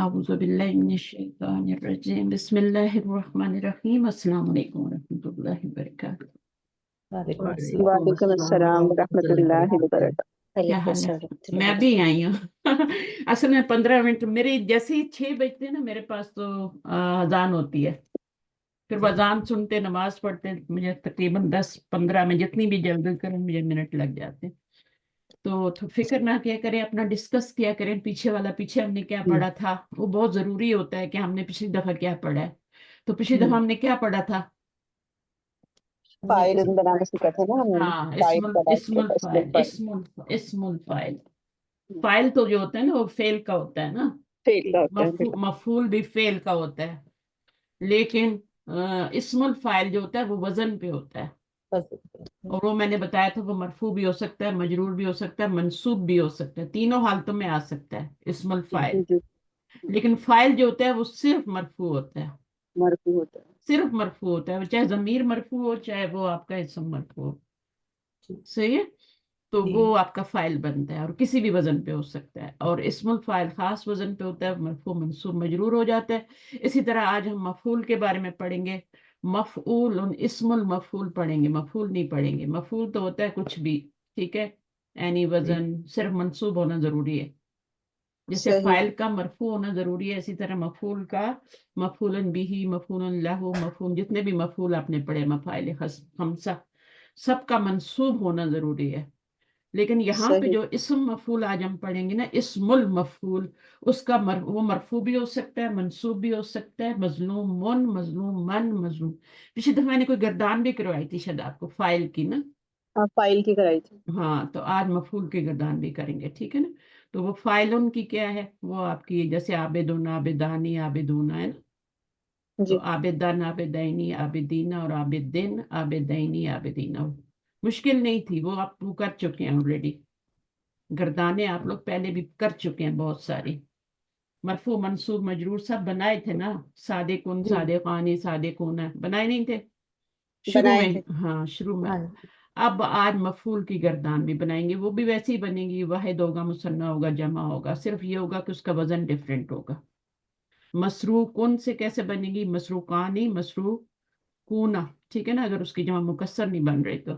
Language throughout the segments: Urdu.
أعوذ بالله من الشيطان الرجيم بسم الله الرحمن الرحيم السلام علیکم ورحمۃ اللہ وبرکاتہ۔ وعلیکم السلام وعلیکم السلام ورحمۃ اللہ وبرکاتہ۔ کیا علیکم حال ہے؟ السلام میں ابھی آئی ہوں اصل میں 15 منٹ میرے جیسے ہی 6 بجتے نا میرے پاس تو اذان ہوتی ہے، پھر وہ اذان سنتے نماز پڑھتے مجھے تقریباً 10-15 میں جتنی بھی جلدی کریں مجھے منٹ لگ جاتے ہیں۔ تو فکر نہ کیا کریں، اپنا ڈسکس کیا کریں پیچھے والا، پیچھے ہم نے کیا پڑھا تھا، وہ بہت ضروری ہوتا ہے کہ ہم نے پچھلی دفعہ کیا پڑھا ہے۔ تو پچھلی دفعہ ہم نے کیا پڑھا تھا؟ فائل بنانا سیکھا تھا نا ہم نے، ہاں فائل اسم الفائل۔ فائل تو جو ہوتا ہے نا وہ فعل کا ہوتا ہے نا، فیل کا ہوتا ہے۔ مفعول بھی فعل کا ہوتا ہے، لیکن اسم الفائل جو ہوتا ہے وہ وزن پہ ہوتا ہے، اور وہ میں نے بتایا تھا وہ مرفوع بھی ہو سکتا ہے، مجرور بھی ہو سکتا ہے، منصوب بھی ہو سکتا ہے، تینوں حالتوں میں آ سکتا ہے اسم الفائل۔ جی لیکن فائل جو ہوتا ہے وہ صرف مرفوع ہوتا ہے، مرفوع ہوتا ہے۔ صرف مرفوع ہوتا ہے، چاہے ضمیر مرفوع ہو چاہے وہ آپ کا اسم مرفوع ہو، صحیح ہے؟ تو وہ آپ کا فائل بنتا ہے اور کسی بھی وزن پہ ہو سکتا ہے، اور اسم الفائل خاص وزن پہ ہوتا ہے، مرفوع منصوب مجرور ہو جاتا ہے۔ اسی طرح آج ہم مفعول کے بارے میں پڑھیں گے، مفعول اسم المفعول پڑھیں گے، مفعول نہیں پڑھیں گے۔ مفعول تو ہوتا ہے کچھ بھی، ٹھیک ہے، اینی وزن، صرف منصوب ہونا ضروری ہے، جیسے صحیح۔ فائل کا مرفوع ہونا ضروری ہے، اسی طرح مفعول کا مفعول بھی، مفعول لہ، مفعول، جتنے بھی مفعول آپ نے پڑھے، مفاعل خمسہ، سب کا منصوب ہونا ضروری ہے۔ لیکن یہاں پہ صحیح جو اسم مفعول آج ہم پڑھیں گے نا، اسم المفعول، اس کا وہ مرفوع بھی ہو سکتا ہے، منصوب بھی ہو سکتا ہے، مظلوم من، مظلوم من، مظلوم۔ پچھلی دفعہ میں نے کوئی گردان بھی کروائی تھی شاید آپ کو فائل کی نا، آپ فائل کی کرائی تھی۔ ہاں، تو آج مفعول کی گردان بھی کریں گے، ٹھیک ہے نا؟ تو وہ فائلن کی کیا ہے، وہ آپ کی جیسے عابدون، عابدانی، عابدون ہے نا، تو جی عابدان، عابدینی، عابدین اور عابدین، عابدینی، عابدین، مشکل نہیں تھی، وہ آپ وہ کر چکے ہیں آلریڈی، گردانے آپ لوگ پہلے بھی کر چکے ہیں بہت ساری، مرفوع منصوب مجرور سب بنائے تھے نا، صادقون، صادقانی، صادقون بنائے نہیں تھے شروع بنائے میں؟ تھے۔ ہاں شروع میں۔ اب آج مفعول کی گردان بھی بنائیں گے، وہ بھی ویسے ہی بنے گی، واحد ہوگا، مثنیٰ ہوگا، جمع ہوگا، صرف یہ ہوگا کہ اس کا وزن ڈیفرنٹ ہوگا۔ مسروقن سے کیسے بنے گی؟ مسروقانی، مسروقون، ٹھیک ہے نا، اگر اس کی جمع مکسر نہیں بن رہی تو،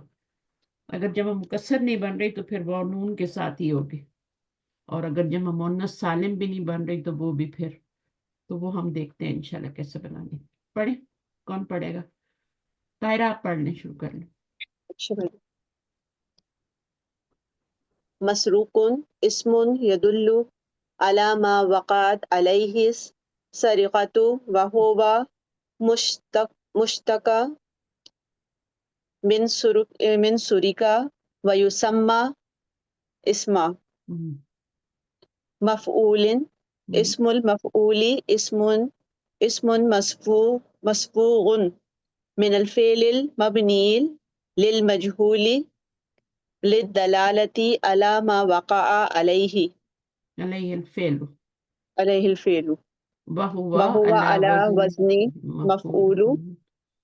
اگر جمع مکسر نہیں بن رہی تو پھر وہ نون کے ساتھ ہی ہوگی، اور اگر جمع مؤنث سالم بھی نہیں بن رہی تو وہ بھی پھر، تو وہ ہم دیکھتے ہیں انشاءاللہ کیسے بنانے۔ پڑھیں، کون پڑھے گا؟ طاہرہ آپ پڑھنے شروع کر لیں۔ اچھا بھائی۔ مسروق اسم يدل على ما وقعت عليه السرقة وهو مشتق من سرق ويسمى اسما مفعول۔ اسم المفعول اسم مسبوغ من الفعل المبني للمجهول للدلالة على ما وقع عليه الفعل، الفعل وهو وهو على على وزن مفعول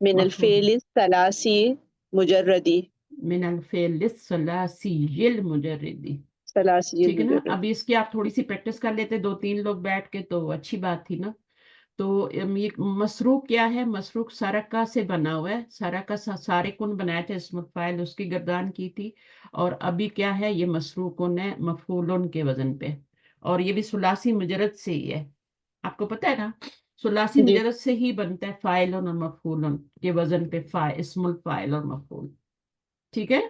من الفعل الثلاثي مجرد من الفعل الثلاثي المجرد، ثلاثي ٹھیک ہے نا؟ المجرد۔ اب اس کی آپ تھوڑی سی پریکٹس کر لیتے 2-3 لوگ بیٹھ کے تو اچھی بات تھی نا۔ تو یہ مسروق کیا ہے؟ مسروق سرقہ سے بنا ہوا ہے، سرقہ سارقن بنایا تھا اسم الفاعل، اس کی گردان کی تھی، اور ابھی کیا ہے، یہ مسروقن ہے مفعولن کے وزن پہ، اور یہ بھی ثلاثی مجرد سے ہی ہے، آپ کو پتہ ہے نا، ثلاثی جی مجرد سے ہی بنتا ہے فاعلن اور مفعولن کے وزن پہ، اسم الفاعل اور مفعول، ٹھیک ہے؟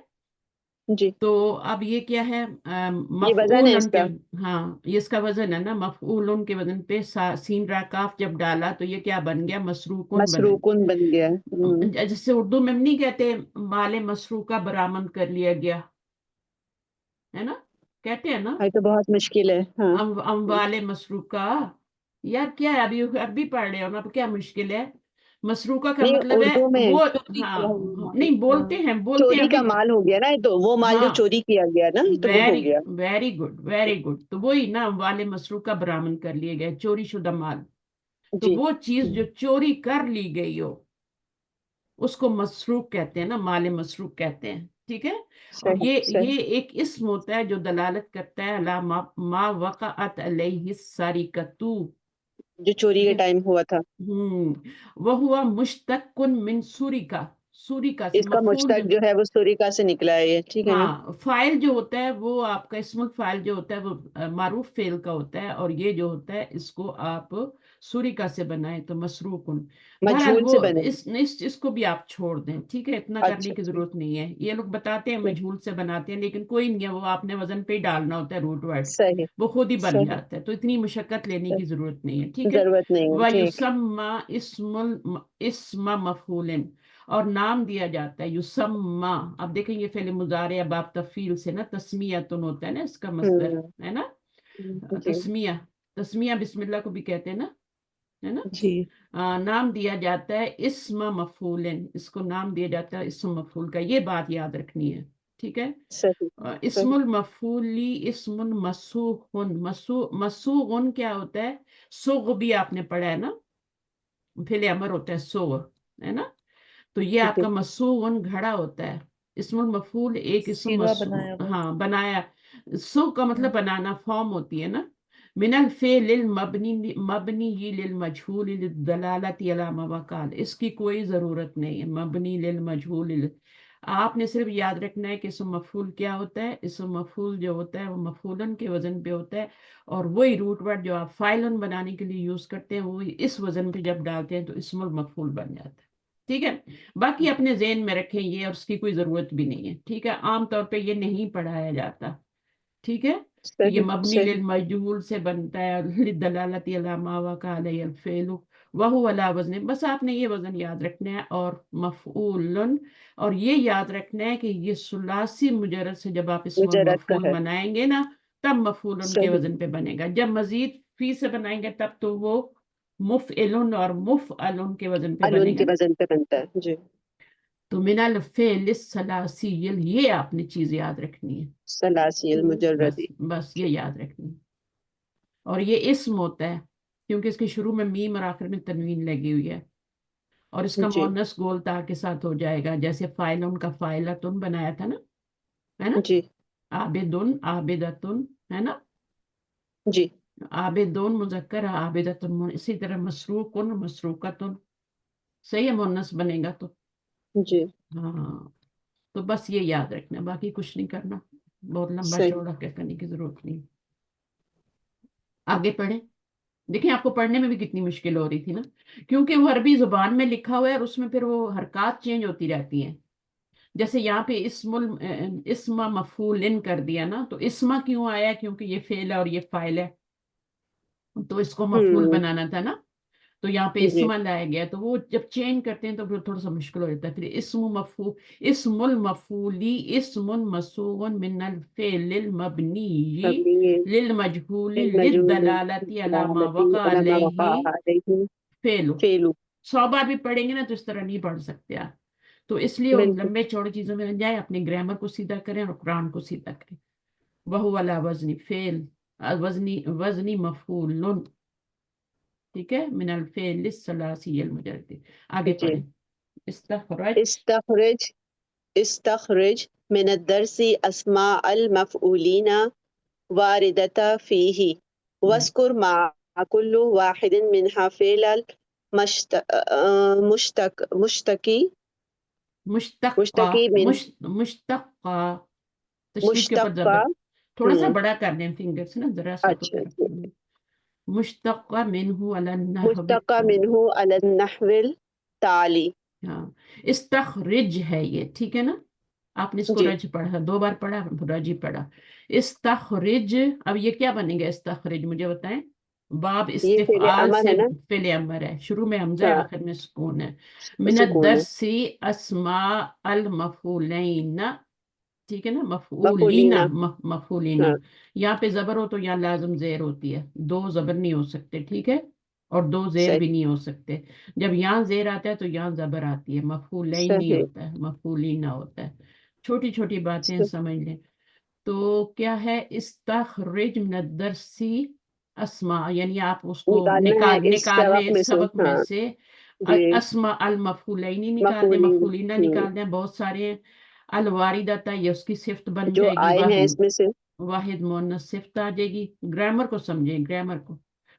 جی تو اب یہ کیا ہے، یہ وزن ہے مفعولن اس کے، کا۔ ہاں یہ اس کا وزن ہے نا، مفعولن کے وزن پہ سین را کاف جب ڈالا تو یہ کیا بن گیا؟ مسروقن مسروق بن گیا۔ جس سے اردو میں نہیں کہتے مال مسروقہ برآمد کر لیا گیا، ہے نا، کہتے ہیں نا یہ تو بہت مشکل ہے۔ ہاں اموال مسروقہ، یار کیا ہے، ابھی عربی پڑھ رہے ہو اب کیا مشکل ہے؟ مسروقہ کا نہیں، مطلب ہے اردو میں وہ، ہاں نہیں بولتے ہیں چوری کا ابھی، مال ہو گیا نا، یہ تو وہ مال جو ہاں، چوری کیا گیا نا، تو وہ ہو گیا۔ ویری گڈ، ویری گڈ، تو وہی نا والے مسروقہ برآمد کر لیے گئے، چوری شدہ مال، تو جی وہ چیز جو چوری کر لی گئی ہو اس کو مسروق کہتے ہیں نا، مال مسروق کہتے ہیں، ٹھیک ہے؟ اور صحیح یہ صحیح۔ ایک اسم ہوتا ہے جو دلالت کرتا ہے علی ما وقعت علیہ السرقۃ، جو چوری کے ٹائم ہوا تھا. وہ ہوا مشتقن من سوریکا، سوریکا سے اس کا مفعول جو، مشتق جو ہے وہ سوریکا سے نکلا ہے، یہ ٹھیک ہے نا. ہاں فائل جو ہوتا ہے وہ آپ کا اسم الفائل جو ہوتا ہے وہ معروف فعل کا ہوتا ہے، اور یہ جو ہوتا ہے اس کو آپ سوریکا سے بنائیں تو مسروقن. بہرحال مجہول وہ سے بنے. اس کو بھی آپ چھوڑ دیں، ٹھیک ہے، اتنا کرنے اچھا کی ٹھیک ضرورت نہیں ہے. یہ لوگ بتاتے ہیں ٹھیک. مجہول سے بناتے ہیں، لیکن کوئی نہیں ہے، وہ آپ نے وزن پہ ہی ڈالنا ہوتا ہے روٹ ورڈ، صحیح وہ خود ہی بن صحیح. جاتا ہے، تو اتنی مشقت لینے کی ضرورت نہیں ہے، ٹھیک ہے. ضرورت نہیں ہے، ٹھیک. وَيُسَمَّى اسم مفعول، اور نام دیا جاتا ہے یسمہ. اب دیکھیں یہ فعل مضارع باب تفعیل سے نا تسمیتن ہوتا ہے نا اس کا مصدر، ہے نا جی تسمیہ. تسمیہ بسم اللہ کو بھی کہتے ہیں نا، ہے نا. جی نام دیا جاتا ہے اسم مفعول، اس کو نام دیا جاتا ہے اسم مفعول کا، یہ بات یاد رکھنی ہے، ٹھیک ہے. صحیح اسم صحیح. المفعولی اسم مسوغن، مسوغن کیا ہوتا ہے؟ سوغ بھی آپ نے پڑھا ہے نا، فعل امر ہوتا ہے سوغ، ہے نا. تو یہ آپ جی کا مسوغن گھڑا ہوتا ہے. اسم المفعول ایک اسم سیغہ بنایا ہوا. ہاں بنایا، سو کا مطلب بنانا، فارم ہوتی ہے نا. من الفعل المبنی مبنی للمجہول للدلالت علی ما وقع، اس کی کوئی ضرورت نہیں ہے. مبنی للمجہول، آپ نے صرف یاد رکھنا ہے کہ اسم مفعول کیا ہوتا ہے. اسم مفعول جو ہوتا ہے وہ مفعولن کے وزن پہ ہوتا ہے، اور وہی روٹ ورڈ جو آپ فاعلن بنانے کے لیے یوز کرتے ہیں وہی اس وزن پہ جب ڈالتے ہیں تو اسم المفعول بن جاتا ہے، ٹھیک ہے. باقی اپنے ذہن میں رکھیں یہ، اور اس کی کوئی ضرورت بھی نہیں ہے، ٹھیک ہے. عام طور پہ یہ نہیں پڑھایا جاتا، ٹھیک ہے. تو یہ صحیح مبنی صحیح. للمجہول سے بنتا ہے، للدلالت علی ما وقع علیہ الفعل وہو علی وزن. بس آپ نے یہ وزن یاد رکھنا ہے. اور مفعول، اور یہ یاد رکھنا ہے کہ یہ ثلاثی مجرد سے جب آپ اسم مجرد کا المفعول ہے. بنائیں گے نا تب مفعول کے صحیح. وزن پہ بنے گا. جب مزید فی سے بنائیں گے تب تو وہ مفعل اور مفعل کے وزن پہ ان بنے کے گا. وزن پہ بنتا ہے. جی. تو من الفعل الثلاثی، یہ آپ نے چیز یاد رکھنی ہے، ثلاثی المجردی. بس یہ یاد رکھنی ہے. اور یہ اسم ہوتا ہے کیونکہ اس کے شروع میں میم اور آخر میں تنوین لگی ہوئی ہے، اور اس کا جی مؤنث گول تا کے ساتھ ہو جائے گا، جیسے فاعلن کا فاعلتن بنایا تھا نا، ہے نا. جی عابدن عابدتن، ہے نا. جی. عابدون مذکر، عابدتن اسی طرح مسروقن مسروقتن، صحیح ہے، مؤنث بنے گا تو. جی ہاں تو بس یہ یاد رکھنا، باقی کچھ نہیں کرنا، بہت لمبا صحیح. چوڑا کرنے کی ضرورت نہیں. آگے پڑھیں. دیکھیں آپ کو پڑھنے میں بھی کتنی مشکل ہو رہی تھی نا، کیونکہ وہ عربی زبان میں لکھا ہوا ہے اور اس میں پھر وہ حرکات چینج ہوتی رہتی ہیں. جیسے یہاں پہ اسم مفعول کر دیا نا، تو اسما کیوں آیا؟ کیونکہ یہ فعل ہے اور یہ فاعل ہے، تو اس کو مفعول بنانا تھا نا، تو یہاں پہ جی اسم لایا گیا. تو وہ جب چینج کرتے ہیں تو پھر تھوڑا سا مشکل ہو جاتا ہے. پھر اسم المفعولی اسم مسوغ من الفعل المبنی مبنی للمجهول للمجهول للدلالت على ما دلالتی وقع علی ما وقع علیہ علیہ فعل. فعل. 100 بار بھی پڑھیں گے نا تو اس طرح نہیں پڑھ سکتے آپ، تو اس لیے ان بالکل. لمبے چوڑے چیزوں میں جائے، اپنے گرامر کو سیدھا کریں اور قرآن کو سیدھا کریں. وہو علی وزن فعل، وزنی مفعول، ٹھیک ہے، من الفعل الثلاثی المجرد. آگے جی. پڑھیں. استخرج، استخرج استخرج من الدرس اسماء المفعولین واردة فيه واذكر مع كل واحد منها فعل مشتقی مشتقہ، من مشتقہ، تشدید کے اوپر مشتقہ. زبر تھوڑا سا بڑا کر دیں فنگر سے نا، ذرا سا تو اچھا پھر جی. مشتقہ منہ علی النحو مشتقہ التالی. منہ علی النحو التالی. ہاں استخرج ہے یہ، ٹھیک ہے نا. آپ نے اس کو جی. رج پڑھا، 2 بار پڑھا، رج ہی پڑھا. استخرج، اب یہ کیا بنے گا استخرج؟ مجھے بتائیں. باب یہ فعل استفعال امر سے ہے نا. فعل امر ہے، شروع میں حمزہ ہے ہاں آخر میں سکون ہے. من سکون ہے. الدرس اسماء المفعولین، ٹھیک ہے نا، مفعولین، مفعولینہ. مفعولین. ہاں یہاں پہ زبر ہو تو یہاں لازم زیر ہوتی ہے، 2 زبر نہیں ہو سکتے، ٹھیک ہے، اور 2 زیر بھی صحیح نہیں ہو سکتے. جب یہاں زیر آتا ہے تو یہاں زبر آتی ہے، مفعولین نہیں صحیح. ہوتا ہے، مفعولین ہوتا ہے. چھوٹی چھوٹی باتیں سمجھ لیں. تو کیا ہے استخرج من الدرس اسماء، یعنی آپ اس کو نکالنا ہے اس نکال لیں سبق میں سے. سبق میں ہاں سے. جی. اسماء المفعولین نکال دیں، مفعولین. مفعولین نکال دیں، بہت سارے. الواردتا، یہ اس کی صفت بن جو جائے گی، آئے ہیں اس میں سے. واحد مؤنث صفت آ جائے گی. گرامر کو سمجھیں، گرامر کو.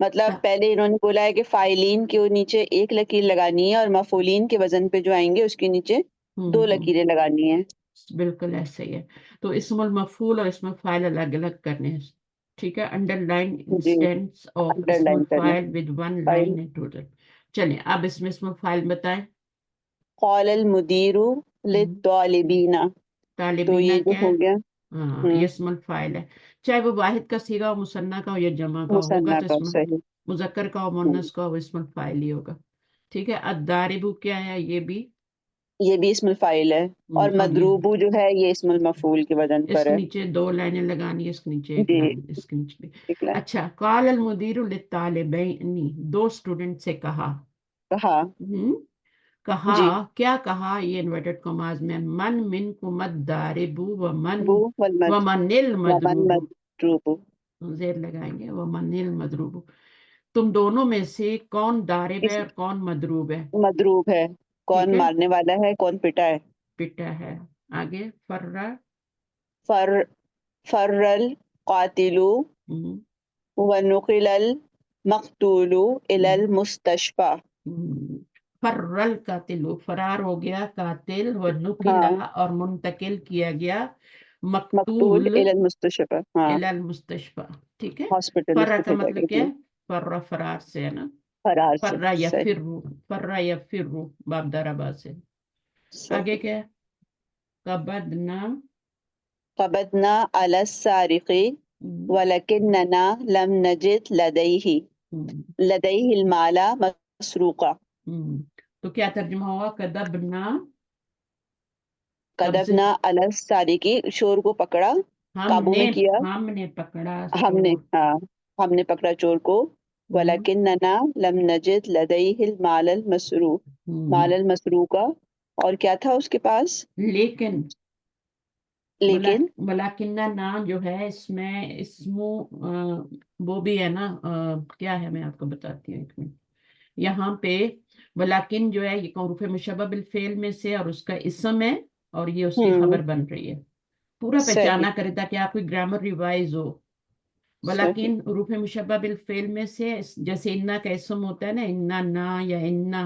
مطلب پہلے انہوں نے بولا ہے کہ فائلین کے نیچے ایک لکیر لگانی ہے اور مفعولین کے وزن پہ جو آئیں گے اس کے نیچے دو لکیریں لگانی ہیں. بالکل ایسے ہی ہے. تو اسم المفعول اور اسم الفاعل الگ الگ کرنے ہیں. ٹھیک ہے. Underline the instance of under اسم لائن کرنا. الفاعل with one file line in total. چلیں اب اس میں اسم الفاعل بتائیں. قال المدیر للطالبین. تو طالبین یہ جو کیا ہے؟ ہو گیا ہاں یہ اسم الفاعل ہے. چاہے وہ واحد کا صیغہ ہو، مثنیٰ کا ہو یا جمع کا ہوگا مثنیٰ تو کا اسم صحیح. مذکر کا ہو مؤنث کا ہو وہ اسم الفاعل ہی ہوگا. ٹھیک ہے. الضارب کیا ہے؟ یہ بھی یہ بھی اسم الفاعل ہے. اور اور یہ مضروب جو ہے یہ اسم المفعول کے وزن اس پر کے ہے. نیچے دو لائنیں لگانی ہے، اس کے نیچے ایک جی لائن، اس کے نیچے بھی. ٹھیک ہے. اچھا. قال المدیر للطالبین، دو اسٹوڈنٹ سے کہا. کہا. کہا جی کیا کہا؟ یہ انورٹڈ کماز میں. من منکم الضارب بو والمد ومن ومن المضروب. مضروب. زیر لگائیں گے. ومن المضروب، تم دونوں میں سے کون ضارب ہے اس اور کون مضروب ہے؟ مضروب ہے. ٹھیک کون ہے. مارنے والا ہے کون پٹا ہے. پٹا ہے. آگے فرا. فر فر القاتل ونقل المقتول الى المستشفى. فرل قاتل، فرار ہو گیا قاتل، و ہاں نقلا اور منتقل کیا گیا مقتول مقتول الى المستشفى. ہاں الى المستشفى. ٹھیک ہے. ہاسپٹل اس فرا کو کا بھیجا مطلب گیا. کیا ہے؟ فرا فرار سے ہے نا. فرار سے. فرا یا صحیح فرو، فرا یا فرو باب دربا سے. آگے صحیح. کیا ہے؟ قبضنا قبضنا على السارق ولكننا لم نجد لديه المال مسروقا. تو کیا ترجمہ ہوا؟ قدبنا قبض، قدبنا على السارق چور کو پکڑا، قابو میں کیا. ہم نے پکڑا ہم نے چور. ہم نے پکڑا چور کو. ولكننا لم نجد لديه المال المسروق. مال المسروقہ. اور کیا تھا اس کے پاس؟ لیکن لیکن ولیکنہ نا جو ہے اس میں اسمو وہ بھی ہے نا. کیا ہے میں آپ کو بتاتی ہوں ایک منٹ. یہاں پہ ولیکن جو ہے یہ حروف مشبہ بالفعل میں سے اور اس کا اسم ہے اور یہ اس کی خبر بن رہی ہے. پورا صحیح پہچانا کرے تاکہ آپ کی گرامر ریوائز ہو. صحیح. ولیکن حروف مشبہ بالفعل میں سے جیسے انا کا اسم ہوتا ہے نا، انا نا یا انا،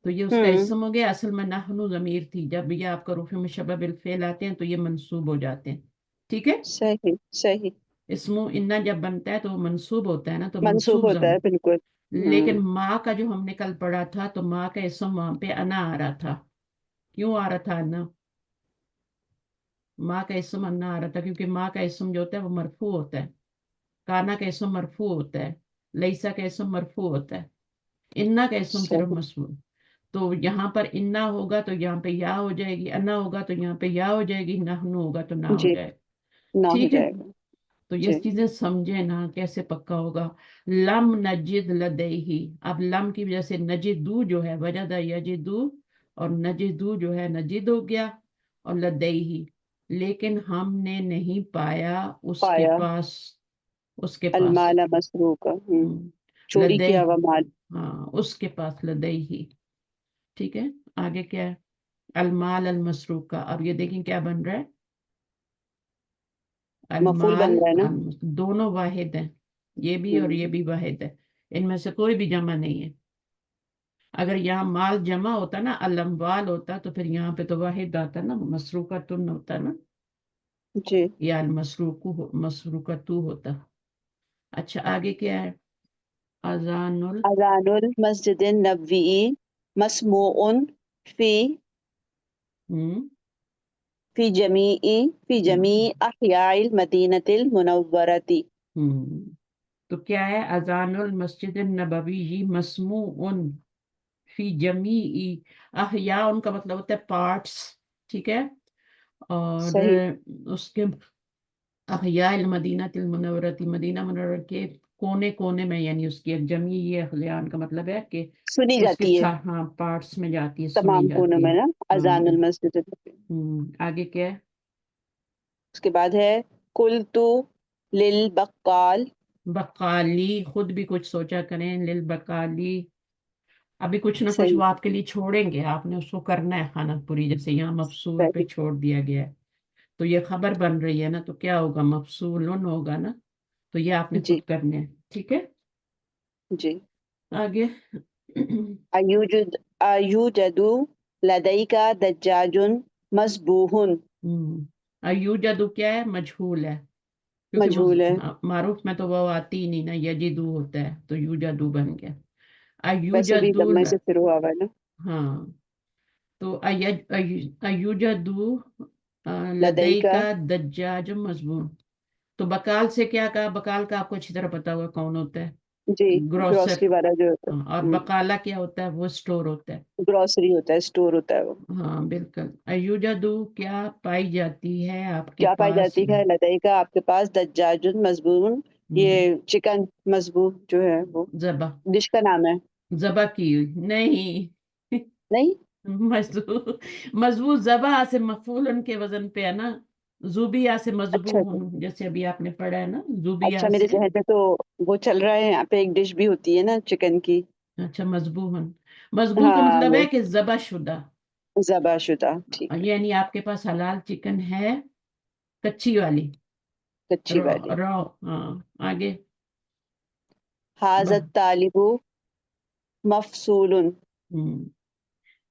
تو یہ اس کا اسم ہو گیا. اصل میں نحنو ضمیر تھی. جب یہ آپ کا حروف مشبہ بالفعل آتے ہیں تو یہ منصوب ہو جاتے ہیں. ٹھیک ہے. صحیح صحیح. اسم انا جب بنتا ہے تو وہ منصوب ہوتا ہے نا، تو منسوخ منصوب ہوتا ہے ضمیر. بالکل. لیکن ماں کا جو ہم نے کل پڑھا تھا تو ماں کا اسم وہاں پہ انا آ رہا تھا. کیوں آ رہا تھا انا؟ ماں کا اسم انا آ رہا تھا کیونکہ ماں کا اسم جو ہوتا ہے وہ مرفوع ہوتا ہے. کانا کا اسم مرفوع ہوتا ہے. لیسا کا اسم مرفوع ہوتا ہے. انا کا اسم صرف صحیح. مسموع. تو یہاں پر انا ہوگا تو یہاں پہ یا ہو جائے گی، انا ہوگا تو یہاں پہ یا ہو جائے گی، نحنو ہوگا تو نہ ہو جی جائے گا. نہ ہو ٹھیک ہے. جائے گا. تو یہ جی چیزیں سمجھے نا کیسے پکا ہوگا. لم نجد لدیہی، اب لم کی وجہ سے نجدو جو ہے وجدہ یجدو، اور نجدو جو ہے نجد ہو گیا، اور لدیہی لیکن ہم نے نہیں پایا اس کے پایا پاس. اس کے پاس المال مسروقہ. چوری لدی، کیا ہوا مال. ہاں اس کے پاس لدیہی. ٹھیک ہے. آگے کیا ہے؟ المال المسروق کا. اب یہ دیکھیں کیا بن رہا ہے. مفعول بن المال رہا ہے نا. دونوں واحد ہیں، یہ بھی اور یہ بھی واحد ہے. ان میں سے کوئی بھی جمع نہیں ہے. اگر یہاں مال جمع ہوتا نا، الاموال ہوتا تو پھر یہاں پہ تو واحد آتا نا، مسروقتن ہوتا نا، جی یا مسروقتو ہوتا. اچھا آگے کیا ہے؟ اذان اذان المسجد النبوی مسموع فی فی جمیع احیاء المدینۃ المنورۃ. تو کیا ہے؟ اذان المسجد النبوی مسموع فی جمیع احیاء، ان کا مطلب ہوتا ہے پارٹس. ٹھیک ہے. اور صحیح. اس کے احیاء المدینہ المنورۃ، مدینہ منورہ کے کونے کونے میں، یعنی اس کی جمیع یہ احیان کا مطلب ہے کہ سنی اس کے جاتی ہے ہاں پارٹس میں جاتی ہے، سنی تمام کونوں جاتی ہے. میں نا ہاں اذان المسجد النبوی. آگے کیا ہے؟ اس کے بعد ہے قلت للبقال. بقالی، خود بھی کچھ سوچا کریں. للبقالی، ابھی کچھ نہ کچھ صحیح وہ آپ کے لیے چھوڑیں گے، آپ نے اس کو کرنا ہے خانہ پوری. جیسے یہاں مفصول پہ صحیح. چھوڑ دیا گیا ہے تو یہ خبر بن رہی ہے نا، تو کیا ہوگا؟ مفصولن ہوگا نا، تو یہ آپ نے جی خود کرنے ہیں. ٹھیک ہے. جی. آگے. ایوجد ایوجدو لدیکا دجاجن مذبوحن. ایوجدو کیا ہے؟ مجہول ہے، کیونکہ وہ مجہول ہے. معروف میں تو وہ آتی ہی نہیں نا، یجدو ہوتا ہے تو یوجدو بن گیا. ویسے بھی ایوجدو لمحے سے شروع ہوا ہوا ہے نا. ہاں، تو ایوجدو لدئی لدیکا. کا دجاج مضمون. تو بکال سے کیا کہا؟ بکال کا آپ کو اچھی طرح پتا ہوگا کون ہوتا ہے، جی. گروسر. گروسری والا جو ہوتا اور ہے. بقالہ کیا ہوتا ہے؟ وہ سٹور ہوتا ہے. گروسری ہوتا ہے، اسٹور ہوتا ہے وہ. ہاں بالکل. ایوجدو کیا پائی جاتی ہے آپ کے کیا پائی پاس؟ جاتی ہے لدیکا آپ کے پاس دجاجن مذبوحن، یہ چکن مذبوح جو ہے وہ ذبح، ڈش کا نام ہے. ذبح کی ہوئی نہیں. نہیں. مضبوط ذبح سے مفعول ان کے وزن پہ ہے نا، زوبیہ سے اچھا مذبوح، اچھا. جیسے ابھی آپ نے پڑھا ہے نا، اچھا زوبیہ میرے سے. ذہن میں تو وہ چل رہا ہے، یہاں پہ ایک ڈش بھی ہوتی ہے نا چکن کی. اچھا مذبوح. مذبوح کا ہاں مطلب وہ ہے کہ ذبح شدہ، ذبح شدہ. ٹھیک ہے. یعنی آپ کے پاس حلال چکن ہے، کچی والی، کچی والی. رو. ہاں آگے. حاضت طالب مفصول.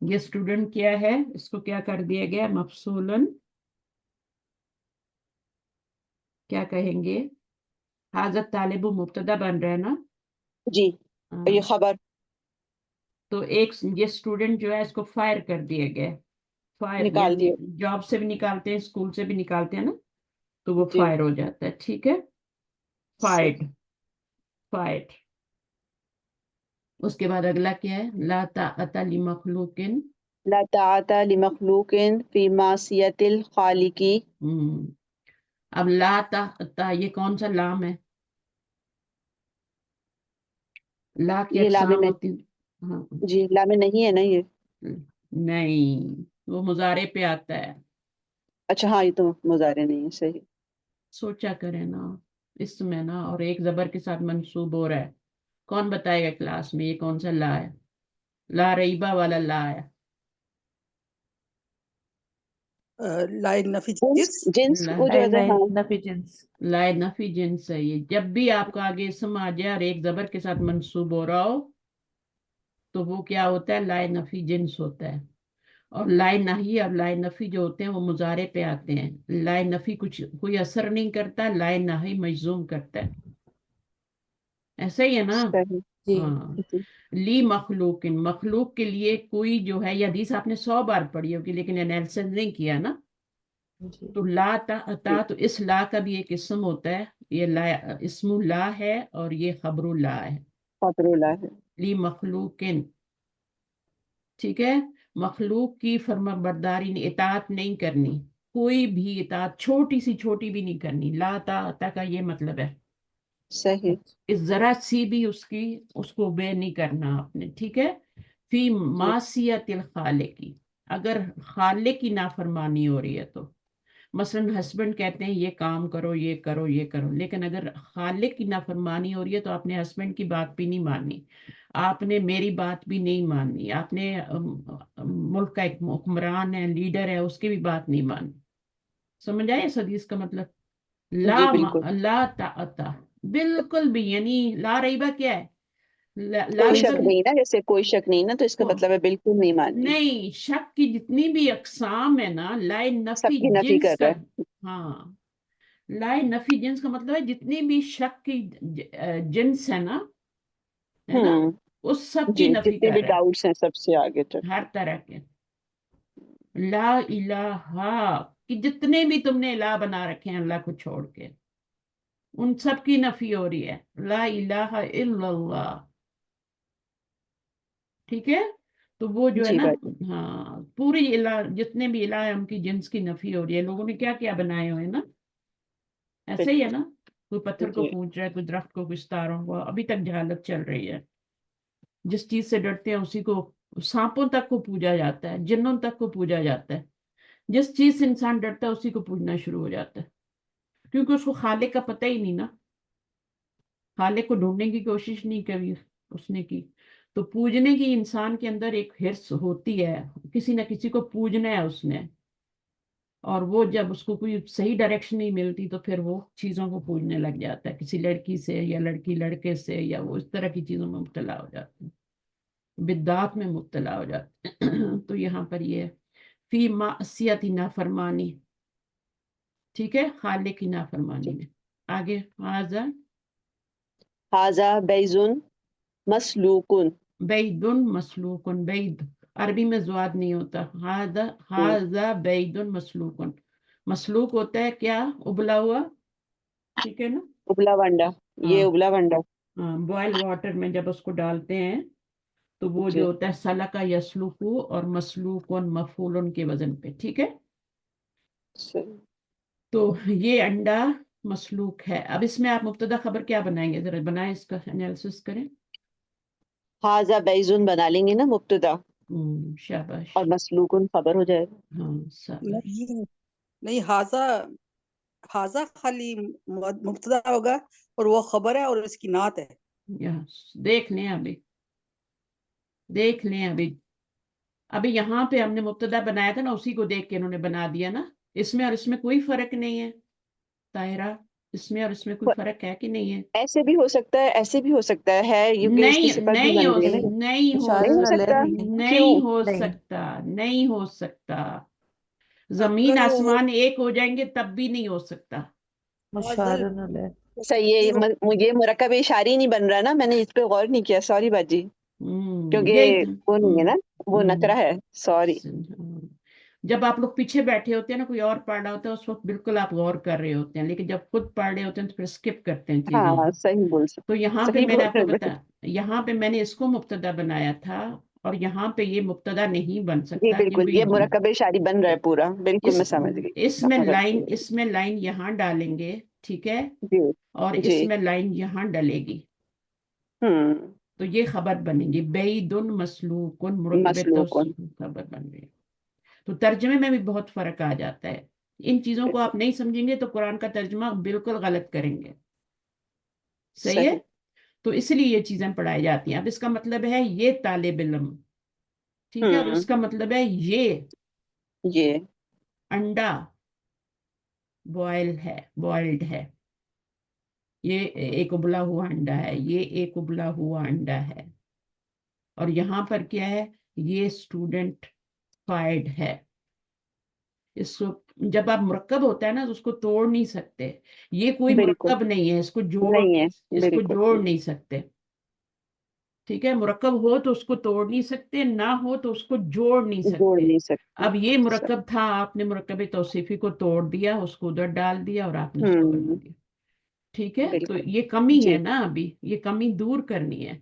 یہ اسٹوڈنٹ کیا ہے؟ اس کو کیا کر دیا گیا؟ مفصولن. کیا کہیں گے؟ حاضر طالب مبتدا بن رہا ہے نا. جی. ہاں، یہ خبر. تو ایک یہ اسٹوڈنٹ جو ہے اس کو فائر کر دیا گیا. فائر نکال یعنی دیے. جاب سے بھی نکالتے ہیں، اسکول سے بھی نکالتے ہیں نا، تو وہ جی. فائر ہو جاتا ہے. ٹھیک ہے، فائرڈ. صحیح. فائرڈ. اس کے بعد اگلا کیا ہے؟ لا طاعت لمخلوق. لا طاعت لمخلوق فی معصیت الخالق. اب لا طاعت یہ کون سا لام ہے؟ لا کی یہ لام اقسام نہیں. ہوتی. ہاں جی لام نہیں ہے نا یہ. نہیں، وہ مضارع پہ آتا ہے. اچھا ہاں، یہ تو مضارع نہیں ہے. صحیح. سوچا کرے نا اس میں نا، اور ایک زبر کے ساتھ منصوب ہو رہا ہے. کون بتائے گا کلاس میں یہ کون سا لا ہے؟ لا ریبہ والا لا ہے. لائے نفی جنس. جنس. جنس لا وہ جو ہے ہاں. نفی جنس. لائے نفی جنس ہے یہ. جب بھی آپ کا آگے اسم آ جائے اور ایک زبر کے ساتھ منصوب ہو رہا ہو تو وہ کیا ہوتا ہے؟ لائے نفی جنس ہوتا ہے. اور لائے نہی اور لائے نفی جو ہوتے ہیں وہ مضارع پہ آتے ہیں. لائے نفی کچھ کوئی اثر نہیں کرتا، لائے نہی مجزوم کرتا ہے. ایسا ہی ہے نا. صحیح. جی. ہاں. جی. لی مخلوق، مخلوق کے لیے کوئی جو ہے، یہ حدیث آپ نے 100 بار پڑھی ہوگی لیکن انالیسس نہیں کیا نا. جی. تو لا جی. تا تو اس لا کا بھی ایک اسم ہوتا ہے. یہ لا اسم لا ہے اور یہ خبر لا ہے. خبر اللہ ہے. لی مخلوق. ٹھیک ہے، مخلوق کی فرما برداری اطاعت نہیں کرنی، کوئی بھی اطاعت چھوٹی سی چھوٹی بھی نہیں کرنی. لا تا کا یہ مطلب ہے صحیح. اس ذرا سی بھی اس کو obey نہیں کرنا آپ نے. ٹھیک ہے. فی جی. معصیت الخالق کی، اگر خالق کی نافرمانی ہو رہی ہے تو مثلا ہسبینڈ کہتے ہیں یہ کام کرو یہ کرو یہ کرو، لیکن اگر خالق کی نافرمانی ہو رہی ہے تو آپ نے ہسبینڈ کی بات بھی نہیں ماننی، آپ نے میری بات بھی نہیں ماننی، آپ نے ملک کا ایک حکمران ہے، لیڈر ہے، اس کی بھی بات نہیں ماننی. سمجھ آئے اس حدیث کا مطلب؟ جی بالکل. لا طاعت بالکل بھی، یعنی لا ریبہ کیا ہے؟ لا کوئی ریبہ شک نہیں نا، جیسے کوئی شک نہیں نا، تو اس کا مطلب ہے بالکل نہیں ماننی. نہیں، شک کی جتنی بھی اقسام ہے نا، لائے سب نفی کی نفی جنس کر کا. رہا ہے. ہاں، لائے نفی جنس کا مطلب ہے جتنی بھی شک کی جنس ہے نا، ہوں. اس سب کی جی نفی جتنے کر بھی رہا ڈاؤٹس ہیں سب سے آگے تک. ہے، ہر طرح کے. لا الہ کہ جتنے بھی تم نے الہ بنا رکھے ہیں اللہ کو چھوڑ کے، ان سب کی نفی ہو رہی ہے. لا الہ الا اللہ. ٹھیک ہے، تو وہ جو ہے جی نا، بات. ہاں پوری الہ جتنے بھی الہ ہیں ان کی جنس کی نفی ہو رہی ہے. لوگوں نے کیا کیا بنائے ہوئے ہیں نا، ایسا ہی ہے نا. کوئی پتھر کو جی. پوج رہا ہے، کوئی درخت کو، کوئی ستاروں کو. ابھی تک جہالت چل رہی ہے. جس چیز سے ڈرتے ہیں اسی کو، سانپوں تک کو پوجا جاتا ہے، جنوں تک کو پوجا جاتا ہے. جس چیز سے انسان ڈرتا ہے اسی کو پوجنا شروع ہو جاتا ہے، کیونکہ اس کو خالق کا پتہ ہی نہیں نا. خالق کو ڈھونڈنے کی کوشش نہیں کبھی اس نے کی. تو پوجنے کی انسان کے اندر ایک حرص ہوتی ہے، کسی نہ کسی کو پوجنا ہے اس نے. اور وہ جب اس کو کوئی صحیح ڈائریکشن نہیں ملتی تو پھر وہ چیزوں کو پوجنے لگ جاتا ہے، کسی لڑکی سے یا لڑکی لڑکے سے، یا وہ اس طرح کی چیزوں میں مبتلا ہو جاتے ہیں، بدعات میں مبتلا ہو جاتے ہیں تو یہاں پر یہ ہے فی معصیت نافرمانی، ٹھیک ہے، خالق کی نافرمانی میں. آگے ہاذا ھذا بیضٌ مسلوکٌ. بید مسلوق، بید عربی میں زواد نہیں ہوتا، ہاذا بید مسلوق، مسلوق ہوتا ہے کیا؟ ابلا ہوا، ٹھیک ہے نا، ابلا ونڈا، یہ ہاں ابلا ونڈا. ہاں، بوائل واٹر میں جب اس کو ڈالتے ہیں تو وہ جو جی ہوتا ہے سلکا یسلوکو اور مسلوکن مفعولن کے وزن پہ، ٹھیک ہے. صحیح. تو یہ انڈا مسلوق ہے. اب اس میں آپ مبتدا خبر کیا بنائیں گے؟ ذرا بنائیں، اس کا انالیسس کریں. ھذا بیضٌ بنا لیں گے نا مبتدا، شاباش، اور مسلوکن خبر ہو جائے گا. ہاں شاباش. نہیں ہاضا، ہاضا خالی مبتدا ہوگا اور وہ خبر ہے اور اس کی نعت ہے. یس، دیکھ لیں ابھی یہاں پہ ہم نے مبتدا بنایا تھا نا، اسی کو دیکھ کے انہوں نے بنا دیا نا. اس میں اور اس میں کوئی فرق نہیں ہے طاہرہ، اس میں اور اس میں کوئی فرق ہے کہ نہیں ہے؟ ایسے بھی ہو سکتا ہے، ایسے بھی ہو سکتا ہے کیونکہ اس کی صفت بھی بن رہی ہے نا. نہیں ہو سکتا. کیوں؟ نہیں ہو سکتا. زمین اگر وہ آسمان ایک ہو جائیں گے تب بھی نہیں ہو سکتا. صحیح ہے، مجھے مرکب اشاری نہیں بن رہا نا، میں نے اس پہ غور نہیں کیا، سوری باجی، یہی کیونکہ وہ نہیں ہے نا، وہ نکرہ ہے. سوری. جب آپ لوگ پیچھے بیٹھے ہوتے ہیں نا، کوئی اور پڑھ رہا ہوتا ہے، اس وقت بالکل آپ غور کر رہے ہوتے ہیں، لیکن جب خود پڑھ رہے ہوتے ہیں تو پھر اسکپ کرتے ہیں چیزوں ہاں کو. صحیح بول تو سکتے، یہاں پہ صحیح میں نے بول آپ کو رہے. یہاں پہ میں نے اس کو مبتدا بنایا تھا، اور یہاں پہ یہ مبتدا نہیں بن جی سکتا بالکل، یہ کیونکہ مرکب اشاری بن رہا ہے پورا، بالکل اس میں سمجھ گئی. اس میں غلطی لائن ہوئی. اس میں لائن یہاں ڈالیں گے، ٹھیک ہے، جی اور جی. اس میں لائن یہاں ڈلے گی، تو یہ خبر بنے گی بعید مسلوق مرکب مسلوکن. توصیف خبر بن گئی. تو ترجمے میں بھی بہت فرق آ جاتا ہے. ان چیزوں کو آپ نہیں سمجھیں گے تو قرآن کا ترجمہ بالکل غلط کریں گے. صحیح ہے؟ صحیح. تو اس لیے یہ چیزیں پڑھائی جاتی ہیں. اب اس کا مطلب ہے یہ طالب علم، ٹھیک ہے، اور اس کا مطلب ہے یہ یہ انڈا بوائلڈ ہے، یہ ایک ابلا ہوا انڈا ہے، یہ ایک ابلا ہوا انڈا ہے. اور یہاں پر کیا ہے؟ یہ اسٹوڈنٹ فائڈ ہے. اس کو جب آپ مرکب ہوتا ہے نا تو اس کو توڑ نہیں سکتے. یہ کوئی بالکل مرکب نہیں ہے، اس کو نہیں ہے. بالکل جوڑ نہیں سکتے. ٹھیک ہے، مرکب ہو تو اس کو توڑ نہیں سکتے، نہ ہو تو اس کو جوڑ نہیں جوڑ سکتے. نہیں سکتے. اب یہ مرکب تھا، آپ نے مرکب توصیفی کو توڑ دیا، اس کو ادھر ڈال دیا اور آپ نے اس کو بنا دیا. ٹھیک ہے، تو بالکل. یہ کمی جی ہے نا، ابھی یہ کمی دور کرنی ہے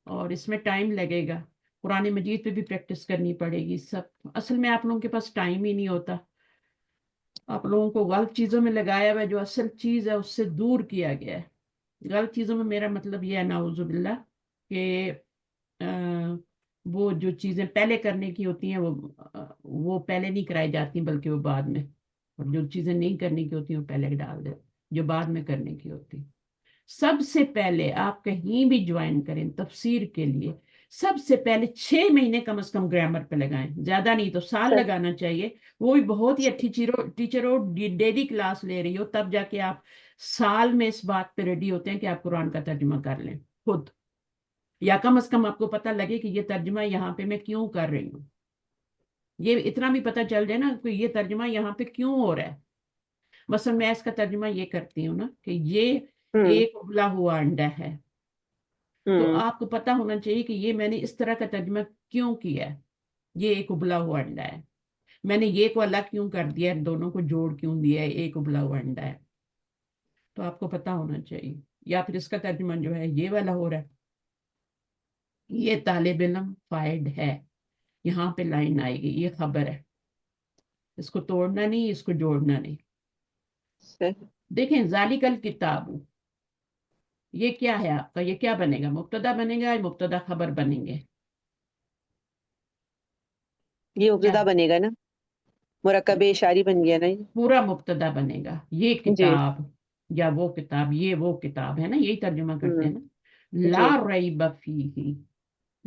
اور اس میں ٹائم لگے گا. قرآن مجید پہ بھی پریکٹس کرنی پڑے گی سب. اصل میں آپ لوگوں کے پاس ٹائم ہی نہیں ہوتا، آپ لوگوں کو غلط چیزوں میں لگایا ہوا ہے، جو اصل چیز ہے اس سے دور کیا گیا ہے. غلط چیزوں میں میرا مطلب یہ ہے نعوذ باللہ کہ وہ جو چیزیں پہلے کرنے کی ہوتی ہیں وہ پہلے نہیں کرائی جاتی بلکہ وہ بعد میں، اور جو چیزیں نہیں کرنے کی ہوتی ہیں وہ پہلے ڈال دے جو بعد میں کرنے کی ہوتی. سب سے پہلے آپ کہیں بھی جوائن کریں تفسیر کے لیے، سب سے پہلے 6 مہینے کم از کم گرامر پہ لگائیں، زیادہ نہیں تو سال صحیح. لگانا چاہیے. وہ بھی بہت ہی اچھی ٹیچر ہو، ڈیلی کلاس لے رہی ہو، تب جا کے آپ سال میں اس بات پہ ریڈی ہوتے ہیں کہ آپ قرآن کا ترجمہ کر لیں خود، یا کم از کم آپ کو پتہ لگے کہ یہ ترجمہ یہاں پہ میں کیوں کر رہی ہوں. یہ اتنا بھی پتہ چل جائے نا کہ یہ ترجمہ یہاں پہ کیوں ہو رہا ہے. مثلا میں اس کا ترجمہ یہ کرتی ہوں نا کہ یہ ایک ابلا ہوا انڈا ہے، تو آپ کو پتہ ہونا چاہیے کہ یہ میں نے اس طرح کا ترجمہ کیوں کیا ہے. یہ ایک ابلا ہوا انڈا ہے، میں نے یہ کو الگ کیوں کر دیا ہے، دونوں کو جوڑ کیوں دیا ہے، ایک ابلا ہوا انڈا ہے. تو آپ کو پتہ ہونا چاہیے. یا پھر اس کا ترجمہ جو ہے یہ والا ہو رہا ہے، یہ طالب علم فائد ہے، یہاں پہ لائن آئے گی، یہ خبر ہے، اس کو توڑنا نہیں، اس کو جوڑنا نہیں. صحیح. دیکھیں ذالک الکتاب، یہ کیا ہے آپ کا؟ یہ کیا بنے گا؟ مبتدا بنے گا یا مبتدا خبر بنیں گے؟ یہ کیا مبتدا بنے گا نا، مرکب اشاری بن گیا نا یہ. پورا مبتدا بنے گا. یہ جی. کتاب یا وہ کتاب، یہ وہ کتاب ہے نا، یہی ترجمہ کرتے ہیں نا. لا جی ریب فیہ،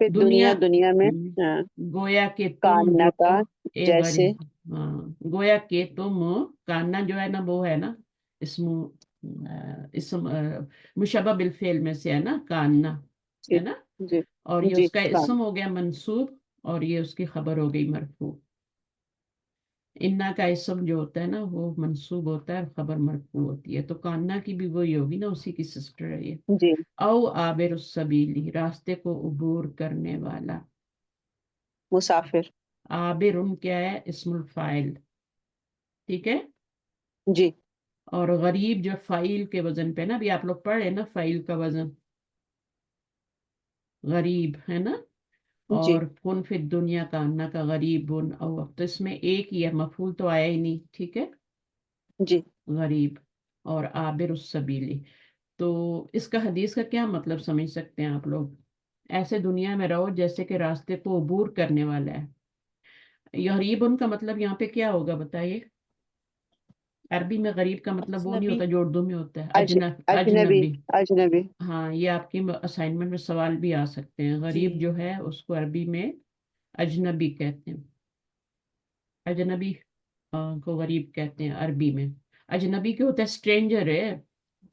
پھر دنیا دنیا میں ہاں، گویا کہ تم کاننا جو کا ایک جیسے غریب، ہاں گویا کہ تم، کاننا جو ہے نا وہ ہے نا اسم، اسم مشبہ بالفعل میں سے ہے نا کاننا، جی ہے نا، جی اور یہ جی اس کا کان اسم ہو گیا منصوب، اور یہ اس کی خبر ہو گئی مرفوع۔ انا کا اسم جو ہوتا ہے نا وہ منصوب ہوتا ہے اور خبر مرفوع ہوتی ہے، تو کاننا کی بھی وہی ہوگی نا، اسی کی سسٹر ہے یہ۔ جی او عابر السبیلی، راستے کو عبور کرنے والا۔ مسافر عابر کیا ہے؟ اسم الفاعل، ٹھیک ہے۔ جی اور غریب جو فائل کے وزن پہ نا، ابھی آپ لوگ پڑھ رہے نا فائل کا وزن غریب ہے نا، جی اور کن فی الدنیا کا انا کا غریب او، تو اس میں ایک ہی ہے، مفعول تو آیا ہی نہیں، ٹھیک ہے، جی غریب اور عابر السبیلی۔ تو اس کا حدیث کا کیا مطلب سمجھ سکتے ہیں آپ لوگ؟ ایسے دنیا میں رہو جیسے کہ راستے کو عبور کرنے والا ہے۔ یہ غریب ان کا مطلب یہاں پہ کیا ہوگا بتائیے؟ عربی میں غریب کا مطلب وہ نہیں اجنبی، ہوتا جو اردو میں ہوتا ہے، اجنبی اجنبی۔ اجنبی ہاں یہ آپ کی اسائنمنٹ میں سوال بھی آ سکتے ہیں، جی غریب جو ہے اس کو عربی میں اجنبی کہتے ہیں، اجنبی کو غریب کہتے ہیں عربی میں۔ اجنبی کیا ہوتا ہے؟ اسٹرینجر ہے۔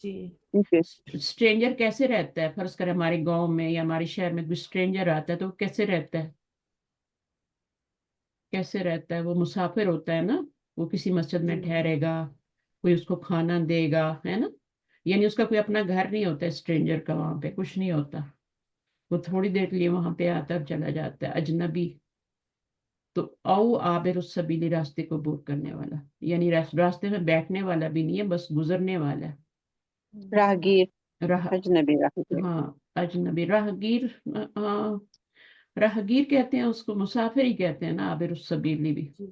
جی جی اسٹرینجر کیسے رہتا ہے؟ فرض کریں ہمارے گاؤں میں یا ہمارے شہر میں کوئی اسٹرینجر آتا ہے تو وہ کیسے رہتا ہے؟ کیسے رہتا ہے؟ وہ مسافر ہوتا ہے نا، وہ کسی مسجد میں جی ٹھہرے گا، کوئی اس کو کھانا دے گا، ہے نا، یعنی اس کا کوئی اپنا گھر نہیں ہوتا اسٹرینجر کا، وہاں پہ کچھ نہیں ہوتا، وہ تھوڑی دیر کے لیے وہاں پہ آتا اور چلا جاتا ہے، اجنبی۔ تو او عابر السبیلی، راستے کو عبور کرنے والا، یعنی راستے میں بیٹھنے والا بھی نہیں ہے، بس گزرنے والا راہگیر ہے۔ راہ، اجنبی راہگیر ہاں اجنبی، راہگیر، ہاں راہگیر کہتے ہیں اس کو، مسافر ہی کہتے ہیں نا عابر السبیلی بھی، جی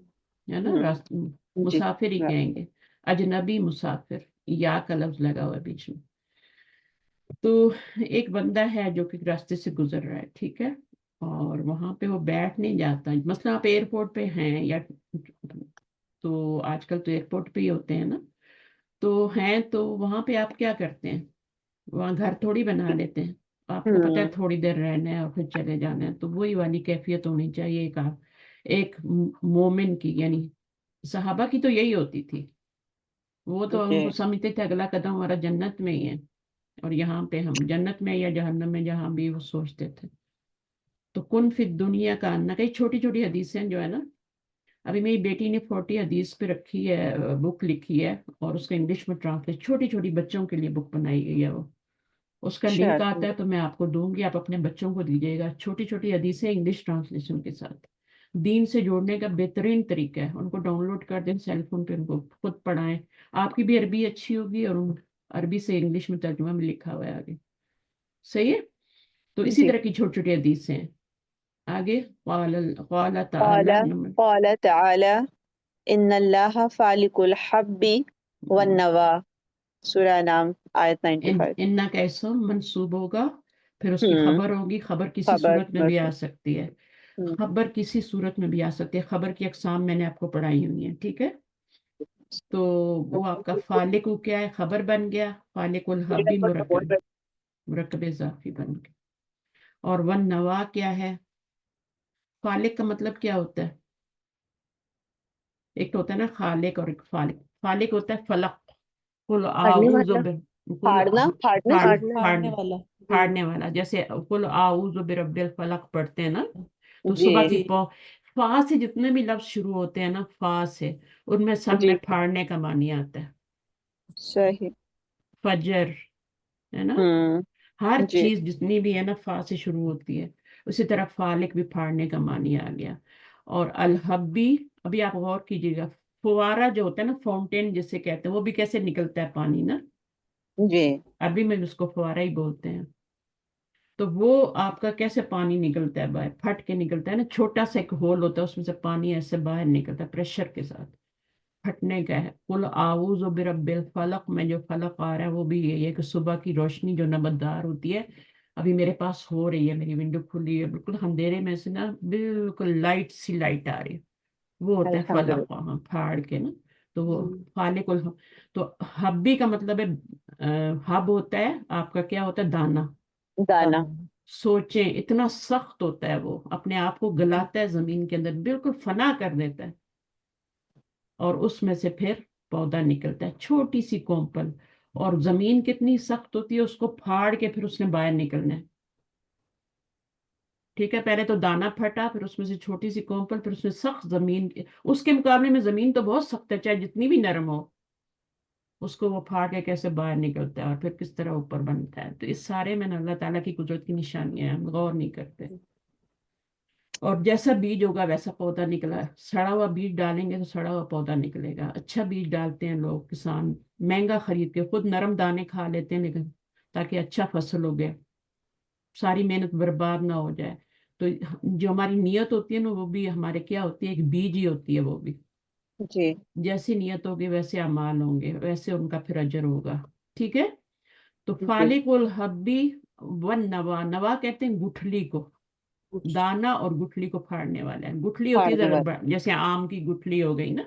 ہے نا، ہوں جی مسافر ہی کہیں گے، اجنبی مسافر، یا کا لفظ لگا ہوا ہے بیچ میں۔ تو ایک بندہ ہے جو کہ راستے سے گزر رہا ہے، ٹھیک ہے، اور وہاں پہ وہ بیٹھ نہیں جاتا، مثلا آپ ایئرپورٹ پہ ہیں یا، تو آج کل تو ایئرپورٹ پہ ہی ہوتے ہیں نا، تو ہیں تو وہاں پہ آپ کیا کرتے ہیں؟ وہاں گھر تھوڑی بنا لیتے ہیں، آپ کو پتہ ہے ہوں تھوڑی دیر رہنا ہے اور پھر چلے جانا ہے، تو وہی والی کیفیت ہونی چاہیے ایک مومن کی، یعنی صحابہ کی تو یہی ہوتی تھی، وہ تو ان جی کو سمجھتے تھے اگلا قدم ہمارا جنت میں ہی ہے، اور یہاں پہ ہم جنت میں یا جہنم میں، جہاں بھی وہ سوچتے تھے۔ تو کن فی دنیا کا انا، کئی چھوٹی چھوٹی حدیثیں جو ہے نا، ابھی میری بیٹی نے 40 حدیث پہ رکھی ہے، بک لکھی ہے، اور اس کا انگلش میں ٹرانسلیٹ، چھوٹی چھوٹی بچوں کے لیے بک بنائی گئی ہے وہ، اس کا لنک چلو آتا ہے تو میں آپ کو دوں گی، آپ اپنے بچوں کو دیجیے گا، چھوٹی چھوٹی حدیثیں انگلش ٹرانسلیشن کے ساتھ، دین سے جوڑنے کا بہترین طریقہ ہے، ان کو ڈاؤن لوڈ کر دیں سیل فون پہ، ان کو خود پڑھائیں، آپ کی بھی عربی اچھی ہوگی، اور عربی سے انگلش میں ترجمہ میں لکھا ہوا ہے آگے، صحیح ہے؟ تو اسی جی طرح کی چھوٹی چھوٹی حدیثیں ہیں آگے، قال قال تعالی، قال تعالی ان اللہ فالق الحب والنوا، سورہ نام آیت 95۔ انا کا اسم منصوب ہوگا، پھر اس کی ہوں خبر ہوگی، خبر کسی خبر صورت میں بھی آ مرفوع سکتی ہے، ہوں خبر کسی صورت میں بھی آ سکتی ہے، خبر کی اقسام میں نے آپ کو پڑھائی ہوئی ہیں، ٹھیک ہے، تو وہ آپ کا فالق کیا ہے؟ خبر بن گیا، فالق الحبی مرکب اضافی بن گیا، اور ون نوا کیا ہے؟ فالق کا مطلب کیا ہوتا ہے؟ ایک تو ہوتا ہے نا خالق، اور ایک فالق، فالق ہوتا ہے فلق، قل پڑھنے اعوذ والا قل پھاڑنا پھاڑنے والا، جی پھاڑنے والا، جیسے قل اعوذ برب الفلق پڑھتے ہیں نا، تو جی صبح کی جی فا سے جتنے بھی لفظ شروع ہوتے ہیں نا، فا سے، ان میں سب جی میں پھاڑنے کا معنی آتا ہے، صحیح فجر، ہے نا، ہوں ہر جی چیز جتنی بھی ہے نا فا سے شروع ہوتی ہے، اسی طرح فالق بھی پھاڑنے کا معنی آ گیا، اور الحبی، ابھی آپ غور کیجیے گا، فوارہ جو ہوتا ہے نا، فاؤنٹین جسے کہتے ہیں، وہ بھی کیسے نکلتا ہے پانی نا، جی عربی میں بھی اس کو فوارہ ہی بولتے ہیں، تو وہ آپ کا کیسے پانی نکلتا ہے باہر، پھٹ کے نکلتا ہے نا، چھوٹا سا ایک ہول ہوتا ہے اس میں سے پانی ایسے باہر نکلتا ہے پریشر کے ساتھ، پھٹنے کا ہے، قل اعوذ برب الفلق میں جو فلق آ رہا ہے وہ بھی یہی ہے کہ صبح کی روشنی جو نمودار ہوتی ہے، ابھی میرے پاس ہو رہی ہے، میری ونڈو کھلی ہے، بالکل اندھیرے میں سے نا بالکل لائٹ سی لائٹ آ رہی ہے، وہ ہوتا ہے فلق، الحمدللہ وہاں پھاڑ کے نا، تو وہ جی فالق تو حبی کا مطلب ہے، حب ہوتا ہے آپ کا کیا ہوتا ہے؟ دانا، دانا سوچیں اتنا سخت ہوتا ہے وہ، اپنے آپ کو گلاتا ہے زمین کے اندر، بالکل فنا کر دیتا ہے، اور اس میں سے پھر پودا نکلتا ہے، چھوٹی سی کومپل، اور زمین کتنی سخت ہوتی ہے، اس کو پھاڑ کے پھر اس نے باہر نکلنا ہے، ٹھیک ہے، پہلے تو دانا پھٹا، پھر اس میں سے چھوٹی سی کومپل، پھر اس میں سخت زمین، اس کے مقابلے میں زمین تو بہت سخت ہے، چاہے جتنی بھی نرم ہو، اس کو وہ پھاڑ کے کیسے باہر نکلتا ہے اور پھر کس طرح اوپر بنتا ہے، تو اس سارے میں نا اللہ تعالیٰ کی قدرت کی نشانیاں ہیں، ہم غور نہیں کرتے، اور جیسا بیج ہوگا ویسا پودا نکلا ہے، سڑا ہوا بیج ڈالیں گے تو سڑا ہوا پودا نکلے گا، اچھا بیج ڈالتے ہیں لوگ کسان مہنگا خرید کے، خود نرم دانے کھا لیتے ہیں لیکن تاکہ اچھا فصل ہو گیا، ساری محنت برباد نہ ہو جائے، تو جو ہماری نیت ہوتی ہے نا وہ بھی ہمارے کیا ہوتی ہے، ایک بیج ہی ہوتی ہے وہ بھی، جی جیسی نیت ہوگی ویسے اعمال ہوں گے، ویسے ان کا پھر اجر ہوگا، ٹھیک ہے، تو جی فالق الحبی ون نوا، نوا کہتے ہیں گٹھلی کو، دانا اور گٹھلی کو پھاڑنے والا ہے، گٹھلی ہوتی ہے پھاڑنے ذرا والا جیسے آم کی گٹھلی ہو گئی نا،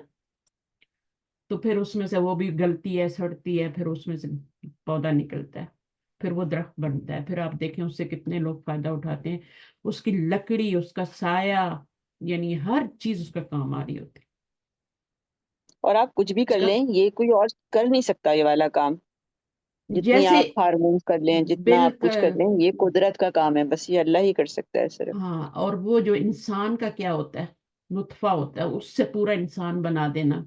تو پھر اس میں سے وہ بھی گلتی ہے، سڑتی ہے، پھر اس میں سے پودا نکلتا ہے، پھر وہ درخت بنتا ہے، پھر آپ دیکھیں اس سے کتنے لوگ فائدہ اٹھاتے ہیں، اس کی لکڑی، اس کا سایہ، یعنی ہر چیز اس کا کام آ رہی ہوتی ہے، اور آپ کچھ بھی اس کر کا لیں یہ کوئی اور کر نہیں سکتا یہ والا کام، جتنی جیسے آپ ہارمونس کر لیں، جتنا آپ کچھ کر بالکل، لیں، یہ قدرت کا کام ہے، بس یہ اللہ ہی کر سکتا ہے صرف۔ ہاں، اور وہ جو انسان کا کیا ہوتا ہے، نطفہ ہوتا ہے، اس سے پورا انسان بنا دینا،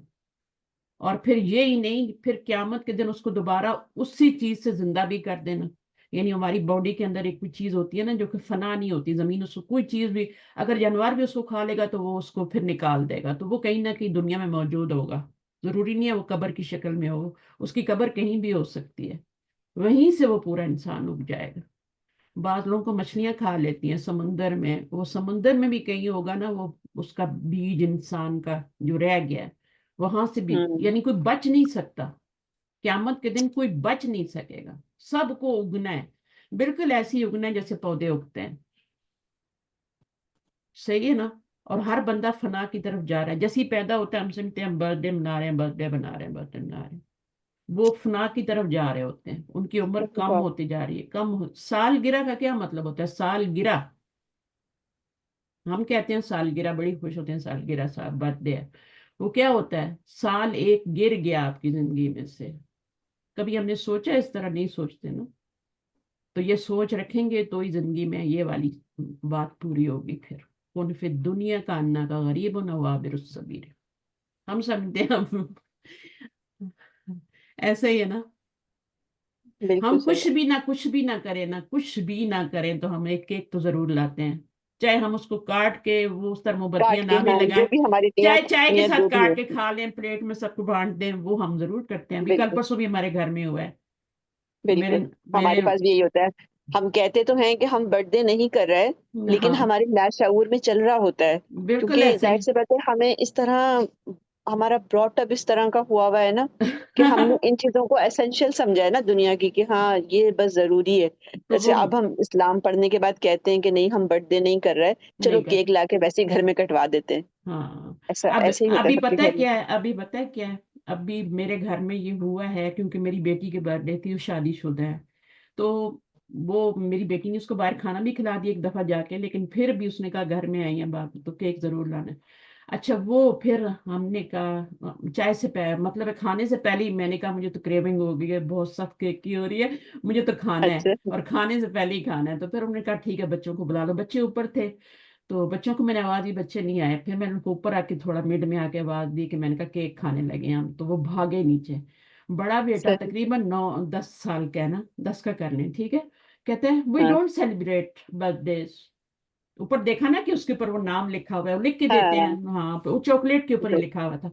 اور پھر یہی نہیں، پھر قیامت کے دن اس کو دوبارہ اسی چیز سے زندہ بھی کر دینا، یعنی ہماری باڈی کے اندر ایک کوئی چیز ہوتی ہے نا جو کہ فنا نہیں ہوتی، زمین اس کو کوئی چیز بھی، اگر جانور بھی اس کو کھا لے گا تو وہ اس کو پھر نکال دے گا، تو وہ کہیں نہ کہیں دنیا میں موجود ہوگا، ضروری نہیں ہے وہ قبر کی شکل میں ہو، اس کی قبر کہیں بھی ہو سکتی ہے، وہیں سے وہ پورا انسان اگ جائے گا، بعض لوگوں کو مچھلیاں کھا لیتی ہیں سمندر میں، وہ سمندر میں بھی کہیں ہوگا نا، وہ اس کا بیج انسان کا جو رہ گیا ہے وہاں سے بھی، ہوں یعنی کوئی بچ نہیں سکتا، قیامت کے دن کوئی بچ نہیں سکے گا، سب کو اگنا ہے، بالکل ایسے ہی اگنا ہے جیسے پودے اگتے ہیں، صحیح ہے نا، اور ہر بندہ فنا کی طرف جا رہا ہے، جیسے ہی پیدا ہوتا ہے ہم سمجھتے ہیں ہم برتھ ڈے منا رہے ہیں، برتھ ڈے بنا رہے ہیں، برتھ ڈے منا رہے ہیں، وہ فنا کی طرف جا رہے ہوتے ہیں، ان کی عمر کم ہوتی جا رہی ہے، سالگرہ کا کیا مطلب ہوتا ہے، سالگرہ، ہم کہتے ہیں سالگرہ، بڑی خوش ہوتے ہیں سالگرہ، صاحب برتھ ڈے ہے، وہ کیا ہوتا ہے، سال ایک گر گیا آپ کی زندگی میں سے، کبھی ہم نے سوچا، اس طرح نہیں سوچتے نا، تو یہ سوچ رکھیں گے تو ہی زندگی میں یہ والی بات پوری ہوگی، پھر کن فی دنیا کا انا کا غریب و نوابر الصبیر، ہم سمجھتے ہیں ہم ایسا ہی ہے نا، بالکل ہم صحیح۔ کچھ بھی نہ کریں، نہ کچھ بھی نہ کریں تو ہم ایک کیک تو ضرور لاتے ہیں، چاہے ہم اس کو کاٹ کے وہ اس طرح موم بتیاں کاٹ نہ کے بھی ہاں جو لگائیں، بھی ہماری چاہے نیت چائے کے نیت جو ساتھ بھی کاٹ ہو، کے کھا لیں، پلیٹ میں سب کو بانٹ دیں، وہ ہم ضرور کرتے ہیں، ابھی کل بالکل پرسوں بھی ہمارے گھر میں ہوا ہے، میرے بالکل، میرے ہمارے پاس بھی یہی ہوتا ہے، ہم کہتے تو ہیں کہ ہم برتھ ڈے نہیں کر رہے، لیکن ہاں ہمارے لاشعور میں چل رہا ہوتا ہے، بالکل کیونکہ ایسے ظاہر ہی سی بات ہے ہمیں اس طرح، ہمارا براٹ اپ اس طرح کا ہوا ہے نا، کہ ہم نے ان چیزوں کو ایسینشیل سمجھا ہے نا دنیا کی، کہ ہاں یہ بس ضروری ہے، تو جیسے وہ اب ہم اسلام پڑھنے کے بعد کہتے ہیں کہ نہیں ہم برتھ ڈے نہیں کر رہے، چلو نہیں کر، کیک لا کے ویسے ہی گھر میں کٹوا دیتے ہیں، ہاں، ایسا اب ایسے ہی ہوتا ہے ابھی سب کے پتہ ہے گھر میں۔ کیا ہے، ابھی پتہ ہے کیا ہے، ابھی میرے گھر میں یہ ہوا ہے کیونکہ میری بیٹی کے برتھ ڈے تھی، وہ شادی شدہ ہے، تو وہ میری بیٹی نے اس کو باہر کھانا بھی کھلا دیا ایک دفعہ جا کے، لیکن پھر بھی اس نے کہا گھر میں آئی ہیں باپ تو کیک ضرور لانا ہے، اچھا وہ پھر ہم نے کہا چائے سے مطلب ہے کھانے سے پہلے ہی میں نے کہا مجھے تو کریونگ ہو گئی ہے، بہت سخت کیک کی ہو رہی ہے، مجھے تو کھانا ہے، اچھا اور کھانے سے پہلے ہی کھانا ہے، تو پھر ہم نے کہا ٹھیک ہے بچوں کو بلا لو، بچے اوپر تھے، تو بچوں کو میں نے آواز دی، بچے نہیں آئے، پھر میں نے ان کو اوپر آ کے تھوڑا مڈ میں آ کے آواز دی کہ میں نے کہا کیک کھانے لگے ہم، تو وہ بھاگے نیچے، بڑا بیٹا صحیح، تقریباً 9 10 سال کا ہے نا، 10 کا کر لیں ٹھیک ہے، کہتے ہیں وی ہاں ڈونٹ سیلیبریٹ برتھ ڈیز، اوپر دیکھا نا کہ اس کے اوپر وہ نام لکھا ہوا ہے، وہ لکھ کے دیتے ہاں ہیں، ہاں وہ چاکلیٹ کے اوپر ہی لکھا ہوا تھا،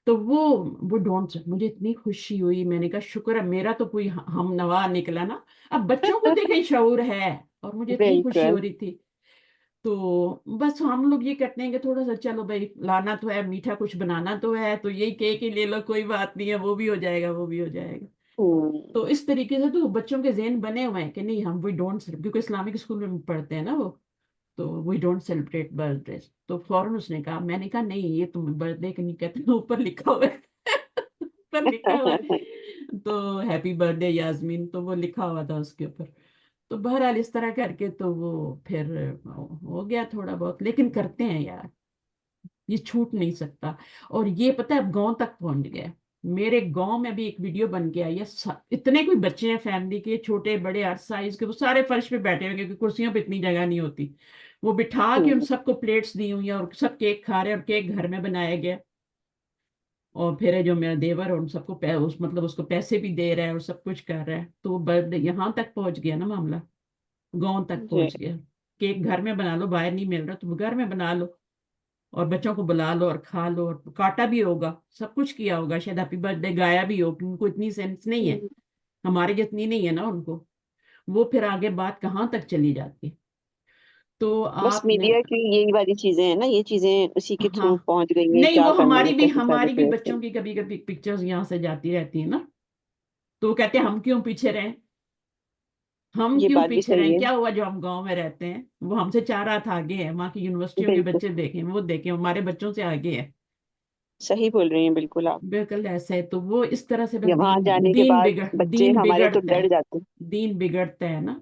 تو وہ ڈونٹ، مجھے اتنی خوشی ہوئی، میں نے کہا شکر ہے میرا تو کوئی ہم نوا نکلا نا، اب بچوں کو دیکھیں شعور ہے، اور مجھے اتنی خوشی بالکل ہو رہی تھی، تو بس ہم لوگ یہ کہتے ہیں کہ تھوڑا سا چلو بھائی لانا تو ہے، میٹھا کچھ بنانا تو ہے، تو یہی کیک ہی لے لو، کوئی بات نہیں ہے، وہ بھی ہو جائے گا، وہ بھی ہو جائے گا، ہوں، تو اس طریقے سے تو بچوں کے ذہن بنے ہوئے ہیں کہ نہیں ہم وی ڈونٹ، کیونکہ اسلامک اسکول میں پڑھتے ہیں نا وہ، تو we don't celebrate birthday, تو فوراً اس نے کہا، میں نے کہا نہیں یہ تم برتھ ڈے نہیں کہتے، اوپر لکھا ہوا ہے اوپر لکھا ہوا ہے، تو ہیپی برتھ ڈے یاسمین، تو وہ لکھا ہوا تھا اس کے اوپر، تو بہرحال اس طرح کر کے تو وہ پھر ہو گیا تھوڑا بہت، لیکن کرتے ہیں یار، یہ چھوٹ نہیں سکتا۔ اور یہ پتہ ہے اب گاؤں تک پہنچ گیا، میرے گاؤں میں بھی ایک ویڈیو بن کے آئی ہے، اتنے کوئی بچے ہیں فیملی کے، چھوٹے بڑے ہر سائز کے، وہ سارے فرش پہ بیٹھے ہوئے کیونکہ کرسیوں پہ اتنی جگہ نہیں ہوتی، وہ بٹھا کے ان سب کو پلیٹس دی ہوئی ہیں اور سب کیک کھا رہے ہیں، اور کیک گھر میں بنایا گیا، اور پھر جو میرا دیور ہے ان سب کو مطلب اس کو پیسے بھی دے رہا ہے اور سب کچھ کر رہا ہے، تو یہاں تک پہنچ گیا نا معاملہ، گاؤں تک جی پہنچ گیا، کیک گھر میں بنا لو، باہر نہیں مل رہا تو گھر میں بنا لو، اور بچوں کو بلا لو اور کھا لو، اور کاٹا بھی ہوگا، سب کچھ کیا ہوگا، شاید ہیپی برتھ ڈے گایا بھی ہو، ان کو اتنی سینس نہیں ہے، ہمارے جتنی نہیں ہے نا ان کو، وہ پھر آگے بات کہاں تک چلی جاتی۔ تو بس آپ نے، میڈیا کی یہی والی چیزیں ہیں نا، یہ چیزیں اسی کے ہاں تھرو پہنچ گئی ہیں، نہیں، کیا وہ کرنا ہے کیسے ہماری بھی سیلیبریٹ بچوں کرنا کی کبھی کبھی پکچرز یہاں سے جاتی رہتی ہیں نا، تو وہ کہتے ہیں ہم کیوں پیچھے رہیں، ہم ہے۔ یہ کیوں بات بھی پیچھے رہیں، صحیح کیا ہوا جو ہم گاؤں میں رہتے ہیں، وہ ہم سے 4 ہاتھ آگے ہیں، وہاں کی ہے، یونیورسٹیوں کے بالکل بچے دیکھیں، وہ دیکھیں ہمارے بچوں سے آگے ہے، صحیح بول رہی ہیں بالکل آپ۔ بالکل ایسا ہے، تو وہ اس طرح سے یا بس وہاں جانے کے بعد بچے دین ہمارے تو بگڑتا ہے، ڈر جاتے ہیں۔ دین بگڑتا ہے نا،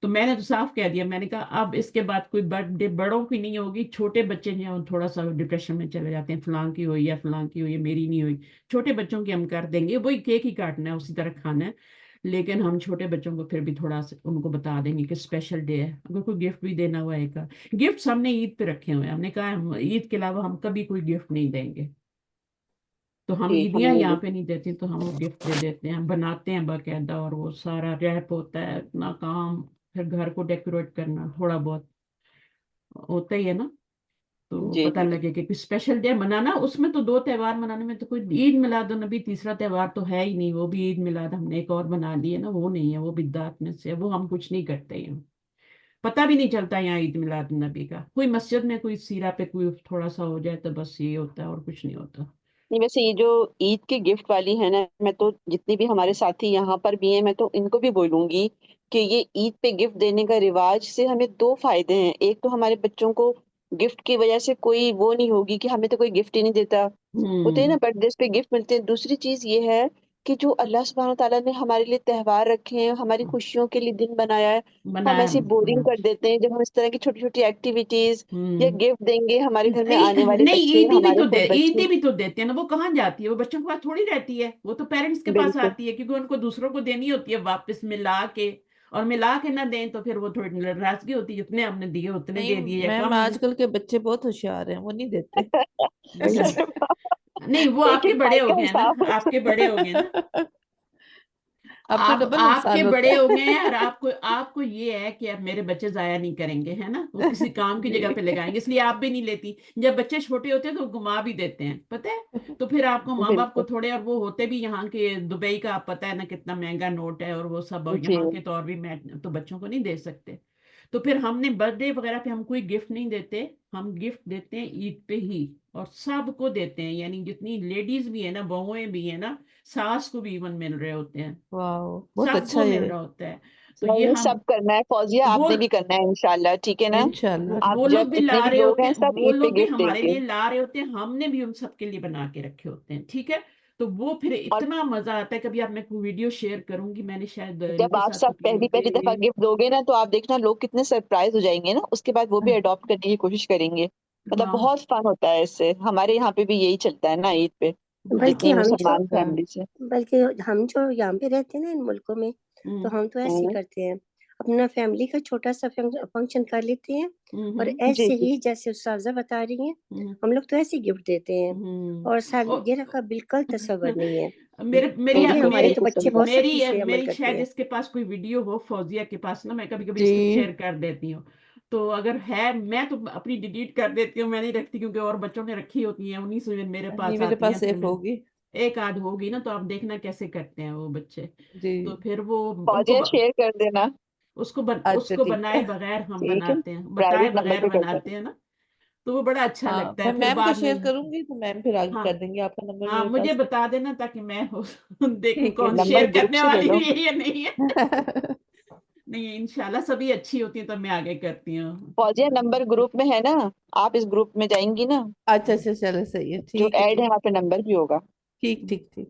تو میں نے تو صاف کہہ دیا، میں نے کہا اب اس کے بعد کوئی برتھ ڈے بڑوں کی نہیں ہوگی، چھوٹے بچے جو ہیں تھوڑا سا ڈپریشن میں چلے جاتے ہیں، فلاں کی ہوئی یا فلاں کی ہوئی ہے، میری نہیں ہوئی، چھوٹے بچوں کی ہم کر دیں گے، وہی کیک ہی کاٹنا ہے اسی طرح کھانا ہے، لیکن ہم چھوٹے بچوں کو پھر بھی تھوڑا سا ان کو بتا دیں گے کہ اسپیشل ڈے ہے، اگر کوئی گفٹ بھی دینا ہوا ہے کا گفٹ ہم نے عید پہ رکھے ہوئے ہیں، ہم نے کہا عید کے علاوہ ہم کبھی کوئی گفٹ نہیں دیں گے، تو ہم جی ہم عیدیاں نے یہاں بھی پہ نہیں دیتی، تو ہم وہ گفٹ دے دیتے ہیں، بناتے ہیں باقاعدہ، اور وہ سارا ریپ ہوتا ہے، اتنا کام، پھر گھر کو ڈیکوریٹ کرنا تھوڑا بہت ہوتا ہی ہے نا، تو جی پتہ جی لگے کہ کوئی اسپیشل ڈے منانا، اس میں تو 2 تہوار منانے میں تو کوئی عید میلاد النبی تیسرا تہوار تو ہے ہی نہیں، وہ بھی عید میلاد ہم نے ایک اور بنا لی ہے نا، وہ نہیں ہے، وہ بدعت میں سے ہے، وہ ہم کچھ نہیں کرتے ہیں، پتہ بھی نہیں چلتا یہاں عید میلاد النبی کا، کوئی مسجد میں کوئی سیرہ پہ کوئی تھوڑا سا ہو جائے تو بس یہ ہوتا ہے اور کچھ نہیں ہوتا۔ نہیں، ویسے یہ جو عید کے گفٹ والی ہے نا، میں تو جتنی بھی ہمارے ساتھی یہاں پر بھی ہیں، میں تو ان کو بھی بولوں گی کہ یہ عید پہ گفٹ دینے کا رواج سے ہمیں 2 فائدے ہیں۔ ایک تو ہمارے بچوں کو گفٹ کی وجہ سے کوئی وہ نہیں ہوگی کہ ہمیں تو کوئی گفٹ ہی نہیں دیتا، ہوتے ہیں نا ہوں برتھ ڈیز پہ گفٹ ملتے ہیں۔ دوسری چیز یہ ہے کہ جو اللہ سبحانہ تعالیٰ نے ہمارے لیے تہوار رکھے ہیں، ہماری خوشیوں کے لیے دن بنایا ہے، ہم بنایا ایسی بورنگ کر دیتے ہیں جب ہم اس طرح کی چھوٹی چھوٹی ایکٹیویٹیز یا ہوں گفٹ دیں گے ہمارے گھر میں آنے والے نہیں، بچے، ہمارے خود بچے۔ عیدی بھی تو دیتے ہیں نا، وہ کہاں جاتی ہے، وہ بچوں کے پاس تھوڑی رہتی ہے، وہ تو پیرنٹس کے پاس بالکل آتی ہے، کیونکہ ان کو دوسروں کو دینی ہوتی ہے واپس ملا کے، اور ملا کے نہ دیں تو پھر وہ تھوڑی ناراضگی ہوتی ہے، جتنے ہم نے دیے اتنے نہیں دے دیے یا میم، کم آج کل کے بچے بہت ہوشیار ہیں، وہ نہیں دیتے۔ نہیں وہ ایک آپ کے ایک بڑے بھائی ہو کا گئے نا، حساب آپ کے بڑے ہو گئے نا، اب تو ڈبل آپ کے نقصان ہوتا بڑے ہو گئے ہے۔ ہیں، اور آپ کو یہ ہے کہ اب میرے بچے ضائع نہیں کریں گے، ہے نا، وہ کسی کام کی جی جگہ پہ لگائیں گے، اس لیے آپ بھی نہیں لیتی، جب بچے چھوٹے ہوتے ہیں تو وہ گما بھی دیتے ہیں، پتہ ہے، تو پھر آپ کو ماں باپ کو بالکل تھوڑے، اور وہ ہوتے بھی یہاں کے دبئی کا، آپ پتہ ہے نا کتنا مہنگا نوٹ ہے، اور وہ سب جی یہاں کے تو اور بھی میں تو بچوں کو نہیں دے سکتے، تو پھر ہم نے برتھ ڈے وغیرہ پہ ہم کوئی گفٹ نہیں دیتے، ہم گفٹ دیتے ہیں عید پہ ہی، اور سب کو دیتے ہیں، یعنی جتنی لیڈیز بھی ہیں نا، بہویں بھی ہیں نا، ساس کو بھی ایون مل رہے ہوتے ہیں، واو، بہت سب اچھا کو مل یہ، رہا ہوتا ہے، تو نہیں یہ نہیں، ہم سب کرنا ہے فوزیہ، آپ وہ نے بھی کرنا ہے انشاءاللہ، ٹھیک ہے نا؟ انشاءاللہ۔ آپ وہ لوگ جب بھی لا جتنے بھی رہے لوگ ہوتے ہیں ہیں، سب وہ عید پہ لوگ بھی گفٹ دیں ہمارے گے۔ لیے لا رہے ہوتے ہیں، ہم نے بھی ان سب کے لیے بنا کے رکھے ہوتے ہیں، ٹھیک ہے، تو وہ پھر اور اتنا مزہ آتا ہے، کبھی آپ میں کوئی ویڈیو شیئر کروں گی، میں نے شاید ان جب کے آپ ساتھ سب کچھ پہلی پہلی دفعہ گفٹ دو گے نا، تو آپ دیکھنا لوگ کتنے سرپرائز ہو جائیں گے نا، اس کے بعد وہ بھی اڈاپٹ کرنے کی کوشش کریں گے، مطلب ہاں بہت فن ہوتا ہے اس سے۔ ہمارے یہاں پہ بھی یہی چلتا ہے نا عید پہ، بلکہ جتنی ہاں ہم مسلمان فیملیز ہیں۔ جو یہاں پہ رہتے ہیں نا ان ملکوں میں، تو ہم تو ایسے ہی کرتے ہیں، اپنا فیملی کا چھوٹا سا فنکشن کر لیتے ہیں، اور جی ایسے جی ہی جیسے استاذہ بتا رہی ہیں، ہم لوگ تو ایسے ہی گفٹ دیتے ہیں، اور سالگرہ کا بالکل تصور نہیں ہے، کیونکہ ہمارے تو بالکل بچے صحیح بہت بات۔ سختی سے عمل کرتے شاید ہیں۔ اس کے پاس کوئی ویڈیو ہو، فوزیہ کے پاس نا، میں کبھی کبھی اس کو جی شیئر کر دیتی ہوں، تو اگر ہے میں تو اپنی ڈیلیٹ کر دیتی ہوں، میں نہیں رکھتی، کیونکہ اور بچوں نے رکھی ہوتی ہیں، انہیں سے میرے نہیں، پاس میرے آتی ہیں، پاس پھر ایک میں ہوگی۔ ایک آدھ ہوگی نا، تو آپ دیکھنا کیسے کرتے ہیں وہ بچے، جی تو پھر وہ ان کو فوزیہ شیئر کر دینا، اس اچھا کو ٹھیک ہے۔ بنائے بغیر ہم ٹھیک ہے، بناتے ہیں، بتائے پرائیویٹ نمبر بغیر پہ کر بناتے دینا۔ ہیں نا، تو وہ بڑا اچھا ہاں، لگتا ہے، میں پھر میم کو بعد میں شیئر کروں گی تو میم پھر آگے ہاں کر دیں گے، آپ کا نمبر ہاں میرے مجھے پاس ہے۔ بتا دینا تاکہ میں دیکھوں ٹھیک ہے، کون نمبر شیئر گروپ کرنے سے لے والی لو۔ بھی ہے یا نہیں ہے، نہیں انشاءاللہ سبھی اچھی ہوتی ہیں تو میں آگے کرتی ہوں، فوزیہ نمبر گروپ میں ہے نا، آپ اس گروپ میں جائیں گی نا، اچھا اچھا، چلے صحیح ہے، جو ٹھیک ہے ایڈ ہے ٹھیک وہاں پہ نمبر بھی ہوگا۔ ٹھیک ٹھیک ٹھیک۔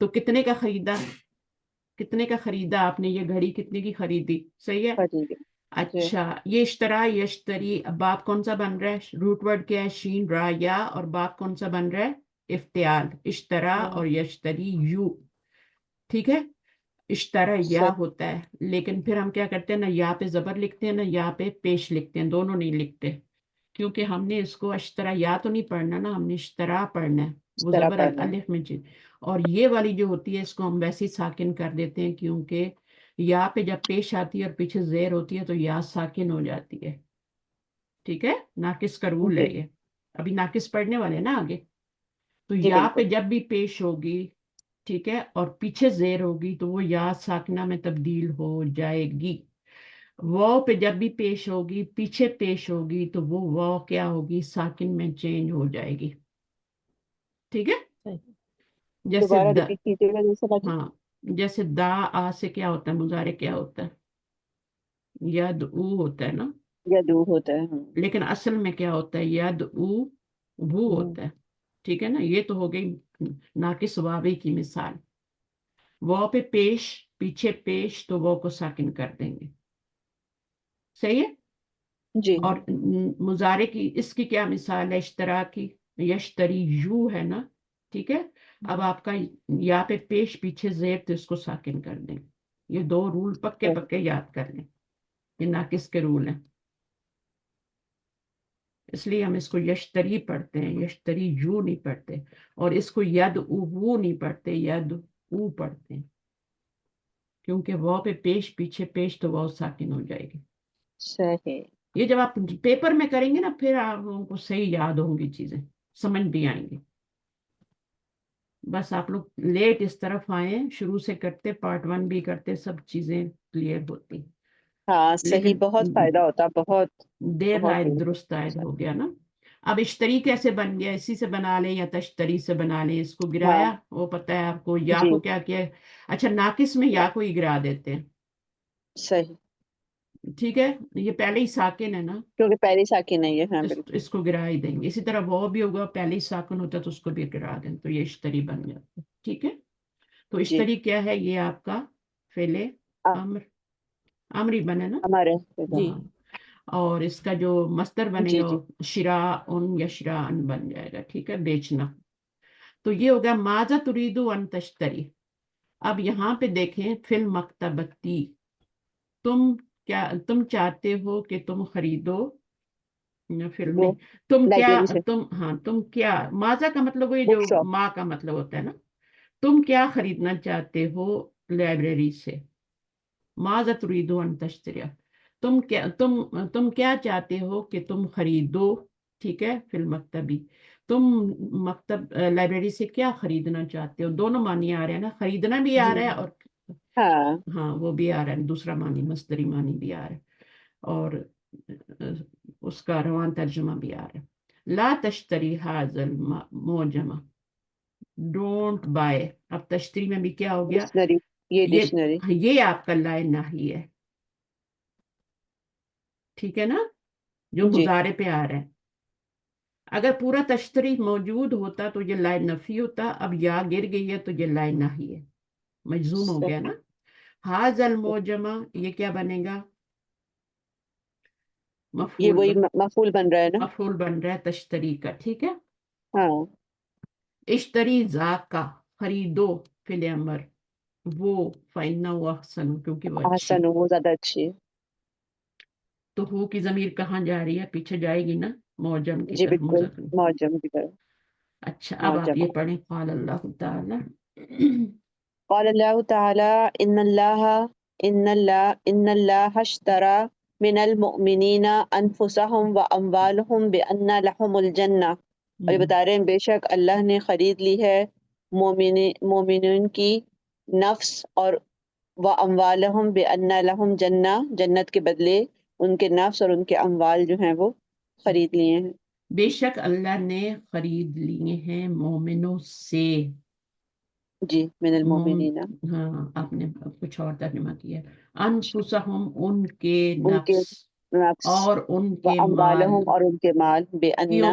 تو کتنے کا خریدا, کتنے کا خریدا آپ نے, یہ گھڑی کتنے کی خریدی, صحیح ہے. ٹھیک ہے. جی. اچھا, یہ اشترا یشتری, اب باب کون سا بن رہا ہے, روٹ ورڈ کیا ہے, شین را یا, اور باب کون سا بن رہا ہے, افتعال, اشترا اور یشتری یو. ٹھیک ہے, اشترا یا ہوتا ہے, لیکن پھر ہم کیا کرتے ہیں, نہ یا پہ زبر لکھتے ہیں نہ یا پہ پیش لکھتے ہیں, دونوں نہیں لکھتے, کیونکہ ہم نے اس کو اشترا یا تو نہیں پڑھنا نا, ہم نے اشترا پڑھنا ہے, اس وہ طرح زبر پڑھنا ہے. الف میں چیز. اور یہ والی جو ہوتی ہے اس کو ہم ویسے ہی ساکن کر دیتے ہیں, کیونکہ یا پہ جب پیش آتی ہے اور پیچھے زیر ہوتی ہے تو یا ساکن ہو جاتی ہے. ٹھیک ہے, ناقص کا رول ہے جی یہ, ابھی ناقص پڑھنے والے ہیں نا آگے. تو جی یا پہ بالکل. جب بھی پیش ہوگی, ٹھیک ہے, اور پیچھے زیر ہوگی تو وہ یا ساکنہ میں تبدیل ہو جائے گی. واو پہ جب بھی پیش ہوگی, پیچھے پیش ہوگی تو وہ واو کیا ہوگی, ساکن میں چینج ہو جائے گی. ٹھیک ہے, صحیح. جیسے دوبارہ دا, ریپیٹ کیجیے گا دوسرا بات. ہاں, جیسے دا آ سے کیا ہوتا ہے, مضارع کیا ہوتا ہے, ید او ہوتا ہے نا, یا دور ہوتا ہے. ہاں. لیکن اصل میں کیا ہوتا ہے, ید او وہ ہوتا ہے. ٹھیک ہے نا, یہ تو ہو گئی ناقص واوی کی مثال. واو پہ پیش, پیچھے پیش, تو واو کو ساکن کر دیں گے. صحیح ہے. جی اور مضارع کی, اس کی کیا مثال ہے, اشترا کی, یشتری یو ہے نا. ٹھیک ہے, اب آپ کا یا پہ پیش پیچھے زیر, تو اس کو ساکن کر دیں. یہ دو رول پکے پکے یاد کر لیں, یہ ناقص کے رول ہیں, اس لیے ہم اس کو یشتری پڑھتے ہیں, یشتری یو نہیں پڑھتے. اور اس کو ید او وہ نہیں پڑھتے, ید او پڑھتے ہیں, کیونکہ واو پہ پیش پیچھے پیش تو واو ساکن ہو جائے گی. صحیح. یہ جب آپ پیپر میں کریں گے نا, پھر آپ لوگوں کو صحیح یاد ہوں گی چیزیں, سمجھ بھی آئیں گی. بس آپ لوگ لیٹ اس طرف آئے, شروع سے کرتے, پارٹ 1 بھی کرتے, سب چیزیں کلیئر ہوتی. ہاں صحیح, لیکن بہت فائدہ ہوتا, بہت دیر بہت آئے دور. درست عائد ہو گیا نا. اب اشتری کیسے بن گیا, اسی سے بنا لیں یا تشتری سے بنا لیں, اس کو ہاں گرایا, وہ پتہ ہے آپ کو, یا جی کو کیا کیا. اچھا, ناقص میں یا کو ہی گرا دیتے ہیں. صحیح, ٹھیک ہے, یہ پہلے ہی ساکن ہے نا, کیونکہ پہلی ساکن نہیں ہے. ہاں بالکل. اس کو گرا ہی دیں گے. اسی طرح وہ بھی ہوگا, پہلے ہی ساکن ہوتا ہے تو اس کو بھی گرا دیں, تو یہ اشتری بن جاتا ہے. ٹھیک ہے, تو جی اشتری کیا ہے, یہ آپ کا فعل امر, امری بنے نا. ہمارے. جی. ہاں, اور اس کا جو مصدر بنے جی گا جی. وہ شراء یا شراء بن جائے گا. ٹھیک ہے, بیچنا. تو یہ ہوگا ماذا تريد ان تشتری. اب یہاں پہ دیکھیں, فی المکتبتی, تم چاہتے ہو کہ تم خریدو, فلم وہ نہیں, تم کیا, لائبریری سے. تم کیا, ماذا کا مطلب یہ بک جو شاپ. ماں کا مطلب ہوتا ہے نا, تم کیا خریدنا چاہتے ہو لائبریری سے. ماذا تريد ان تشتری, تم کیا چاہتے ہو کہ تم خریدو. ٹھیک ہے, فی المکتبی, تم مکتب لائبریری سے کیا خریدنا چاہتے ہو. دونوں معنی آ رہے ہیں نا, خریدنا بھی آ جی. رہا ہے, اور ہاں ہاں وہ بھی آ رہا ہے, دوسرا معنی مصدری معنی بھی آ رہا ہے, اور اس کا روان ترجمہ بھی آ رہا ہے. لا تشتری هذا المعجم, ڈونٹ بائے. اب تشتری میں بھی کیا ہو گیا, ڈکشنری. یہ ڈکشنری. یہ آپ کا لا نہی ہے. ٹھیک ہے نا, جو جی مضارع پہ آ رہا ہے. اگر پورا تشتری موجود ہوتا تو یہ لا نفی ہوتا, اب یا گر گئی ہے تو یہ لا نہی ہے, مجزوم ہو گیا نا. هذا المعجم, یہ کیا بنے گا, یہ مفعول وہی مفعول بن رہا ہے نا. مفعول بن رہا ہے تشتری کا. ٹھیک ہے, ہاں اشتری ذاک کا, خریدو فعل امر, وہ فإنه احسن, کیونکہ وہ اچھی. احسن, وہ زیادہ اچھی ہے. تو ہو کی ضمیر کہاں جا رہی ہے, پیچھے جائے گی نا, معجم کی جی طرف, بالکل, مذکر. معجم کی طرف. اچھا, اب آپ معجم. یہ پڑھیں, قال اللہ تعالی. قال اللہ تعالی ان اللہ اشترى من المؤمنین انفسهم واموالهم بان لهم الجنہ. اور یہ بتا رہے ہیں, بے شک اللہ نے خرید لی ہے مومنین کی نفس اور واموالهم بان لهم جنہ, جنت کے بدلے ان کے نفس اور ان کے اموال جو ہیں وہ خرید لیے ہیں. بے شک اللہ نے خرید لیے ہیں مومنوں سے. جی, من موم المؤمنین, ہاں, آپ نے کچھ اور ترجمہ کیا, انفسہم, ان کے ان کے نفس, نفس, اور ان کے مال. واموالهم, اور ان کے مال, بے کیوں, انا,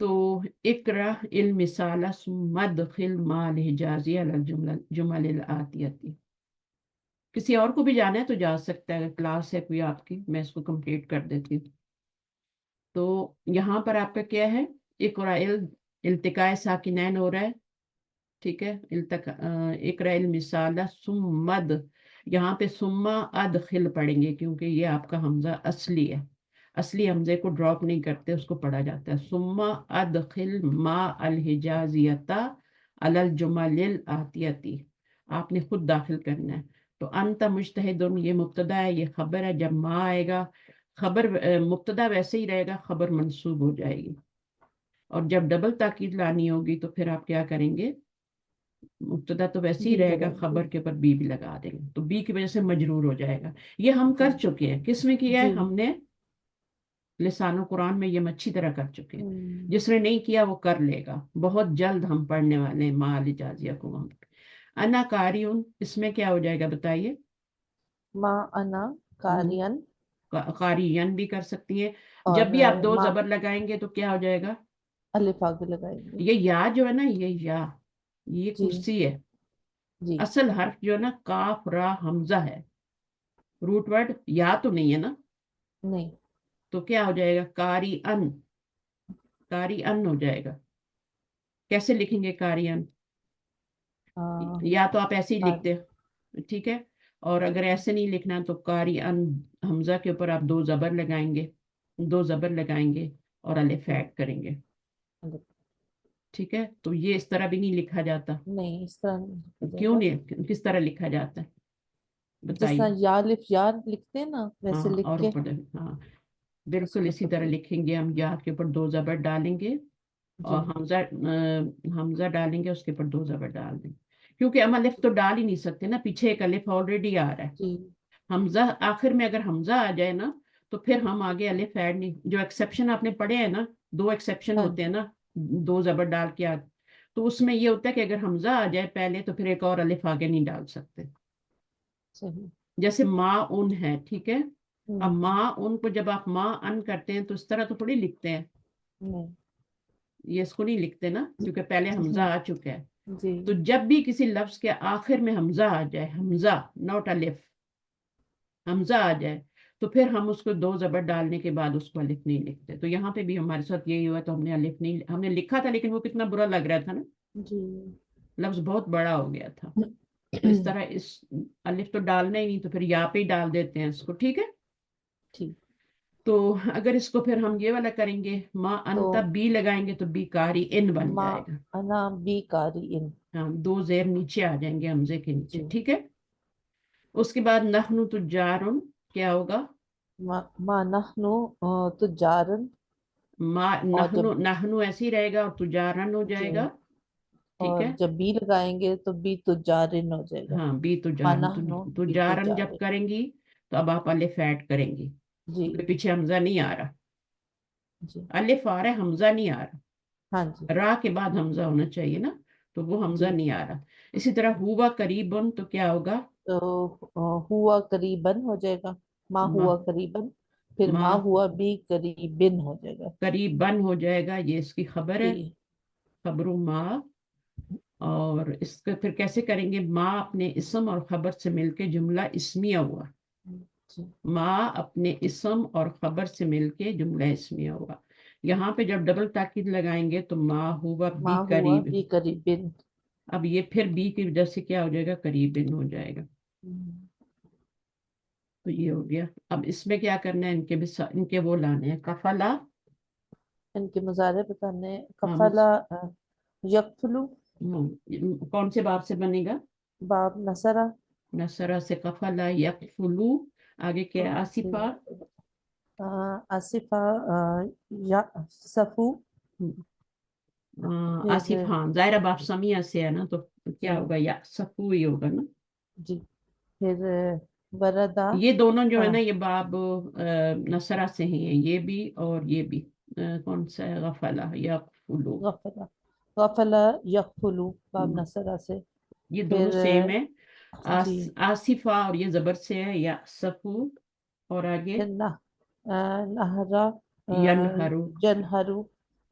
تو اقرا المثال ثم ادخل مع الحجازی علی الجمل الآتیتی. کسی اور کو بھی جانا ہے تو جا سکتا ہے، اگر کلاس ہے کوئی آپ کی، میں اس کو کمپلیٹ کر دیتی ہوں. تو یہاں پر آپ کا کیا ہے، اقرا التقاء ساکنین ہو رہا ہے، ٹھیک ہے، اقرا المثال ثم یہاں پہ ثم ادخل پڑھیں گے کیونکہ یہ آپ کا حمزہ اصلی ہے، اصلی حمزے کو ڈراپ نہیں کرتے، اس کو پڑھا جاتا ہے. ثم ادخل ما الحجازیت علی الجمل الآتیتی، آپ نے خود داخل کرنا ہے. تو انت مجتہد، یہ مبتدا ہے، یہ خبر ہے. جب ما آئے گا، خبر مبتدا ویسے ہی رہے گا، خبر منصوب ہو جائے گی. اور جب ڈبل تاکید لانی ہوگی تو پھر آپ کیا کریں گے، مبتدا تو ویسے ہی بی رہے گا، لگائیں گے. خبر کے اوپر بی بھی لگا دیں گے، تو بی کی وجہ سے مجرور ہو جائے گا. یہ ہم کر جی چکے ہیں. کس میں کیا ہے؟ جی. ہم نے لسان قرآن میں یہ ہم اچھی طرح کر چکے ہیں. ہم. جس نے نہیں کیا وہ کر لے گا، بہت جلد ہم پڑھنے والے ہیں مال اجازیہ کو. ہم انا قاریون، اس میں کیا ہو جائے گا بتائیے؟ ما انا قارئن، قارین بھی کر سکتی ہیں. اور جب بھی آپ دو ما زبر لگائیں گے تو کیا ہو جائے گا؟ الف آگے لگائیں گے. یہ یا جو ہے نا، یہ جی کرسی ہے. جی. اصل حرف جو ہے نا کاف را حمزہ ہے، روٹ ورڈ یا تو نہیں ہے نا. نہیں. تو کیا ہو جائے گا؟ کاری ان، کاری ان ہو جائے گا. کیسے لکھیں گے کاری ان؟ یا تو آپ ایسے ہی کار لکھتے، ٹھیک ہے. اور اگر ایسے نہیں لکھنا تو کاری ان حمزہ کے اوپر آپ دو زبر لگائیں گے، دو زبر لگائیں گے اور الف ایڈ کریں گے، الف. ٹھیک ہے. تو یہ اس طرح بھی نہیں لکھا جاتا. نہیں اس طرح نہیں لکھا کیوں جاتا. نہیں، کس طرح لکھا جاتا ہے جس بتائیے؟ طرح یا الف یا لکھتے ہیں نا ویسے ہاں لکھ اور کے اوپر، ہاں اس بالکل کو اسی طرح تبدیل. لکھیں گے ہم. یا کے اوپر دو زبر ڈالیں گے جی اور حمزہ ڈالیں گے، اس کے اوپر دو زبر ڈال دیں گے. کیونکہ ہم الف تو ڈال ہی نہیں سکتے نا، پیچھے ایک الف آلریڈی آ رہا ہے. جی. حمزہ آخر میں اگر حمزہ آ جائے نا تو پھر ہم آگے الف ایڈ نہیں. جو ایکسیپشن آپ نے پڑھے ہیں نا، دو ایکسیپشن ہاں ہوتے ہیں جی. نا، دو زبر ڈال کے تو اس میں یہ ہوتا ہے کہ اگر حمزہ آ جائے پہلے تو پھر ایک اور الف آگے نہیں ڈال سکتے. صحیح. جیسے ما ان ہے، ٹھیک ہے. اب ہم. ما ان کو جب آپ ما ان کرتے ہیں تو اس طرح تو تھوڑی لکھتے ہیں، نہیں. یہ اس کو نہیں لکھتے نا کیونکہ پہلے حمزہ ہم. آ چکا ہے. جی تو جب بھی کسی لفظ کے آخر میں حمزہ آ جائے، حمزہ نوٹ الف، حمزہ آ جائے تو پھر ہم اس کو دو زبر ڈالنے کے بعد اس کو الف نہیں لکھتے. تو یہاں پہ بھی ہمارے ساتھ یہی ہوا، تو ہم نے الف نہیں، ہم نے لکھا تھا لیکن وہ کتنا برا لگ رہا تھا نا، جی. لفظ بہت بڑا ہو گیا تھا. تو اس طرح اس الف تو ڈالنا ہی نہیں، تو پھر یا پہ ہی ڈال دیتے ہیں اس کو، ٹھیک ہے. ٹھیک. تو اگر اس کو پھر ہم یہ والا کریں گے، ما تو انتا بی لگائیں گے تو بی کاری ان بن ما جائے گا. انا بی قارئن. ہاں دو زیر نیچے آ جائیں گے حمزے کے نیچے، جی. ٹھیک ہے. اس کے بعد نحنو تجارن کیا ہوگا؟ ما نحنو تجارن. ما اور جب نحنو ایسے ہی رہے گا اور تجارن ہو جی جائے گا، ٹھیک اور ہے. جب بی لگائیں گے تو بی تجارن ہو جائے گا. ہاں بی ما تجارن، نحنو بی تجارن جب تجارن. کریں گی تو اب آپ الف ایڈ کریں گی جی کیونکہ پیچھے حمزہ نہیں آ رہا، جی. الف آ رہا ہے، حمزہ نہیں آ رہا. ہاں جی. را کے بعد حمزہ ہونا چاہیے نا، تو وہ حمزہ جی نہیں آ رہا. اسی طرح ہوا قریبن تو کیا ہوگا؟ تو ہوا قریبن ہو جائے گا. ما ما ہوا قریبن، پھر ما ما ہوا بھی قریبن ہو جائے گا. قریبن ہو جائے گا، یہ اس کی خبر ہے، جی خبر ما. اور اس کا پھر کیسے کریں گے؟ ما اپنے اسم اور خبر سے مل کے جملہ اسمیہ ہوا. جی. ما اپنے اسم اور خبر سے مل کے جملہ اسمیہ ہوا. یہاں پہ جب ڈبل تاکید لگائیں گے تو ما ہوا ما بھی ہوا قریب. بھی قریبن. اب یہ پھر بی کی وجہ سے کیا ہو جائے گا؟ قریبن ہو جائے گا. تو یہ ہو گیا. اب اس میں کیا کرنا ہے، ان کے وہ لانے ہیں کفلا. ان کے مظاہرے بتانے. ہاں کفلا یکفلو. کون سے باب سے بنے گا؟ باب نصرہ. نصرہ سے. کفلا یکفلو، آگے کیا؟ آصفہ. آصفہ یا صفو. پھر آصف، ہاں ظاہرہ باب سمیہ سے ہے نا، تو جی کیا ہوگا؟ یا صفو ہی ہوگا نا. جی. پھر وردا. یہ دونوں جو ہے نا یہ باب نصرہ سے ہی ہیں، یہ بھی اور یہ بھی. کون سا ہے؟ غفلہ یغفلو. غفلا. غفلا یغفلو باب نصرہ سے. یہ دونوں پھر سیم ہے. جی. آصفہ اور یہ زبر سے ہے، یا صفو. اور آگے پھر نہرا ینہرو. جنہرو.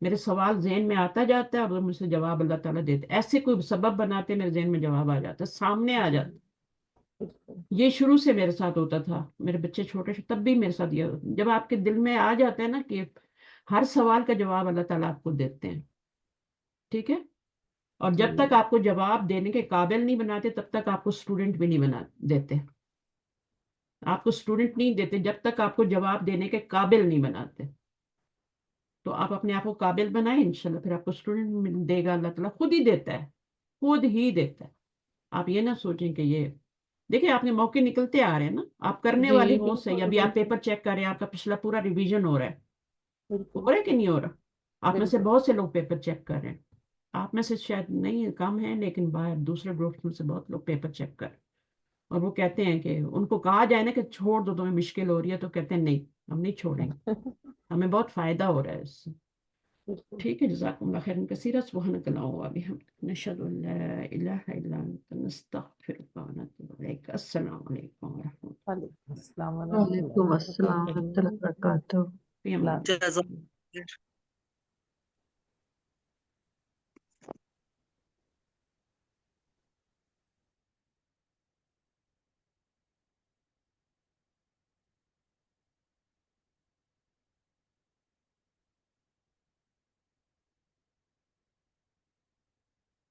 میرے سوال ذہن میں آتا جاتا ہے اور مجھ سے جواب اللہ تعالیٰ دیتے، ایسے کوئی سبب بناتے میرے ذہن میں جواب آ جاتا ہے، سامنے آ جی جاتا۔ بالکل یہ شروع سے میرے ساتھ ہوتا تھا، میرے بچے چھوٹے تھے تب بھی میرے ساتھ یہ ہوتا، جب آپ کے دل میں آ جاتا ہے نا کہ ہر سوال کا جواب اللہ تعالیٰ آپ کو دیتے ہیں، ٹھیک ہے، اور جی جب تک آپ کو جواب دینے کے قابل نہیں بناتے تب تک آپ کو اسٹوڈنٹ بھی نہیں بنا دیتے، آپ کو اسٹوڈنٹ نہیں دیتے جب تک آپ کو جواب دینے کے قابل نہیں بناتے۔ تو آپ اپنے آپ کو قابل بنائیں، انشاءاللہ پھر آپ کو اسٹوڈنٹ دے گا اللہ تعالیٰ، خود ہی دیتا ہے، خود ہی دیتا ہے۔ آپ یہ نہ سوچیں کہ یہ دیکھیں، آپ نے موقع نکلتے آ رہے ہیں نا، آپ کرنے جی والے بہت صحیح، بالکل ابھی آپ بالکل پیپر چیک کر رہے ہیں، آپ کا پچھلا پورا ریویژن ہو رہا ہے، بالکل ہو رہا ہے کہ نہیں ہو رہا؟ آپ میں سے بالکل بہت سے لوگ پیپر چیک کر رہے ہیں، آپ میں سے شاید نہیں کم ہیں، لیکن باہر دوسرے گروپ میں سے بہت لوگ پیپر چیک کر رہے ہیں، اور وہ کہتے ہیں کہ ان کو کہا جائے نا کہ چھوڑ دو، تمہیں مشکل ہو رہی ہے، تو کہتے ہیں نہیں، ہم نہیں چھوڑیں گے، ہمیں بہت فائدہ ہو رہا ہے اس سے۔ بالکل ٹھیک ہے، جزاکم اللہ خیرا کثیرا، سبحانک اللہم وبحمدک، نشہد ان لا الہ الا انت، نستغفرک ونتوب الیک۔ السلام علیکم ورحمۃ وعلیکم السلام ورحمۃ اللہ وعلیکم السلام ورحمۃ اللہ وبرکاتہ وبرکاتہ۔ اللہ، فی امان اللہ اللہ۔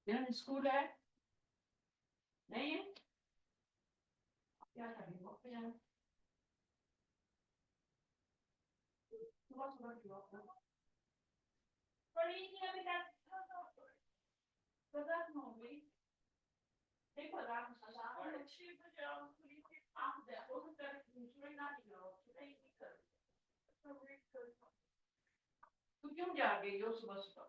یہاں اسکول ہے نہیں ہے، کیا کریں وقت پہ جانا، صبح صبح کی وقت ہے۔ پڑھی نہیں ابھی تک، سزا ہو گئی، دیکھو رات میں سزا ہو گئی، 6 بجے آؤ، پوری آپ دیکھو کر دوسرے نہ نکلو، نہیں کرو، تو ویٹ کرو، تو کیوں جا گئی ہو صبح صبح؟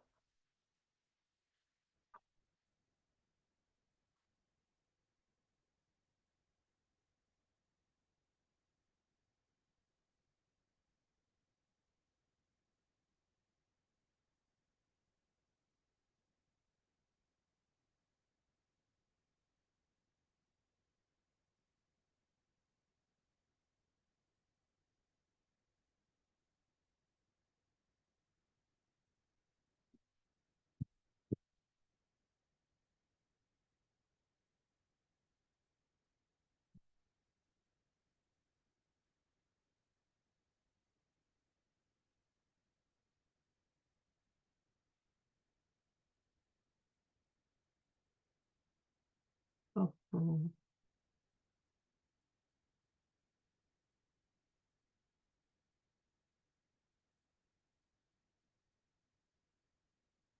اوہ،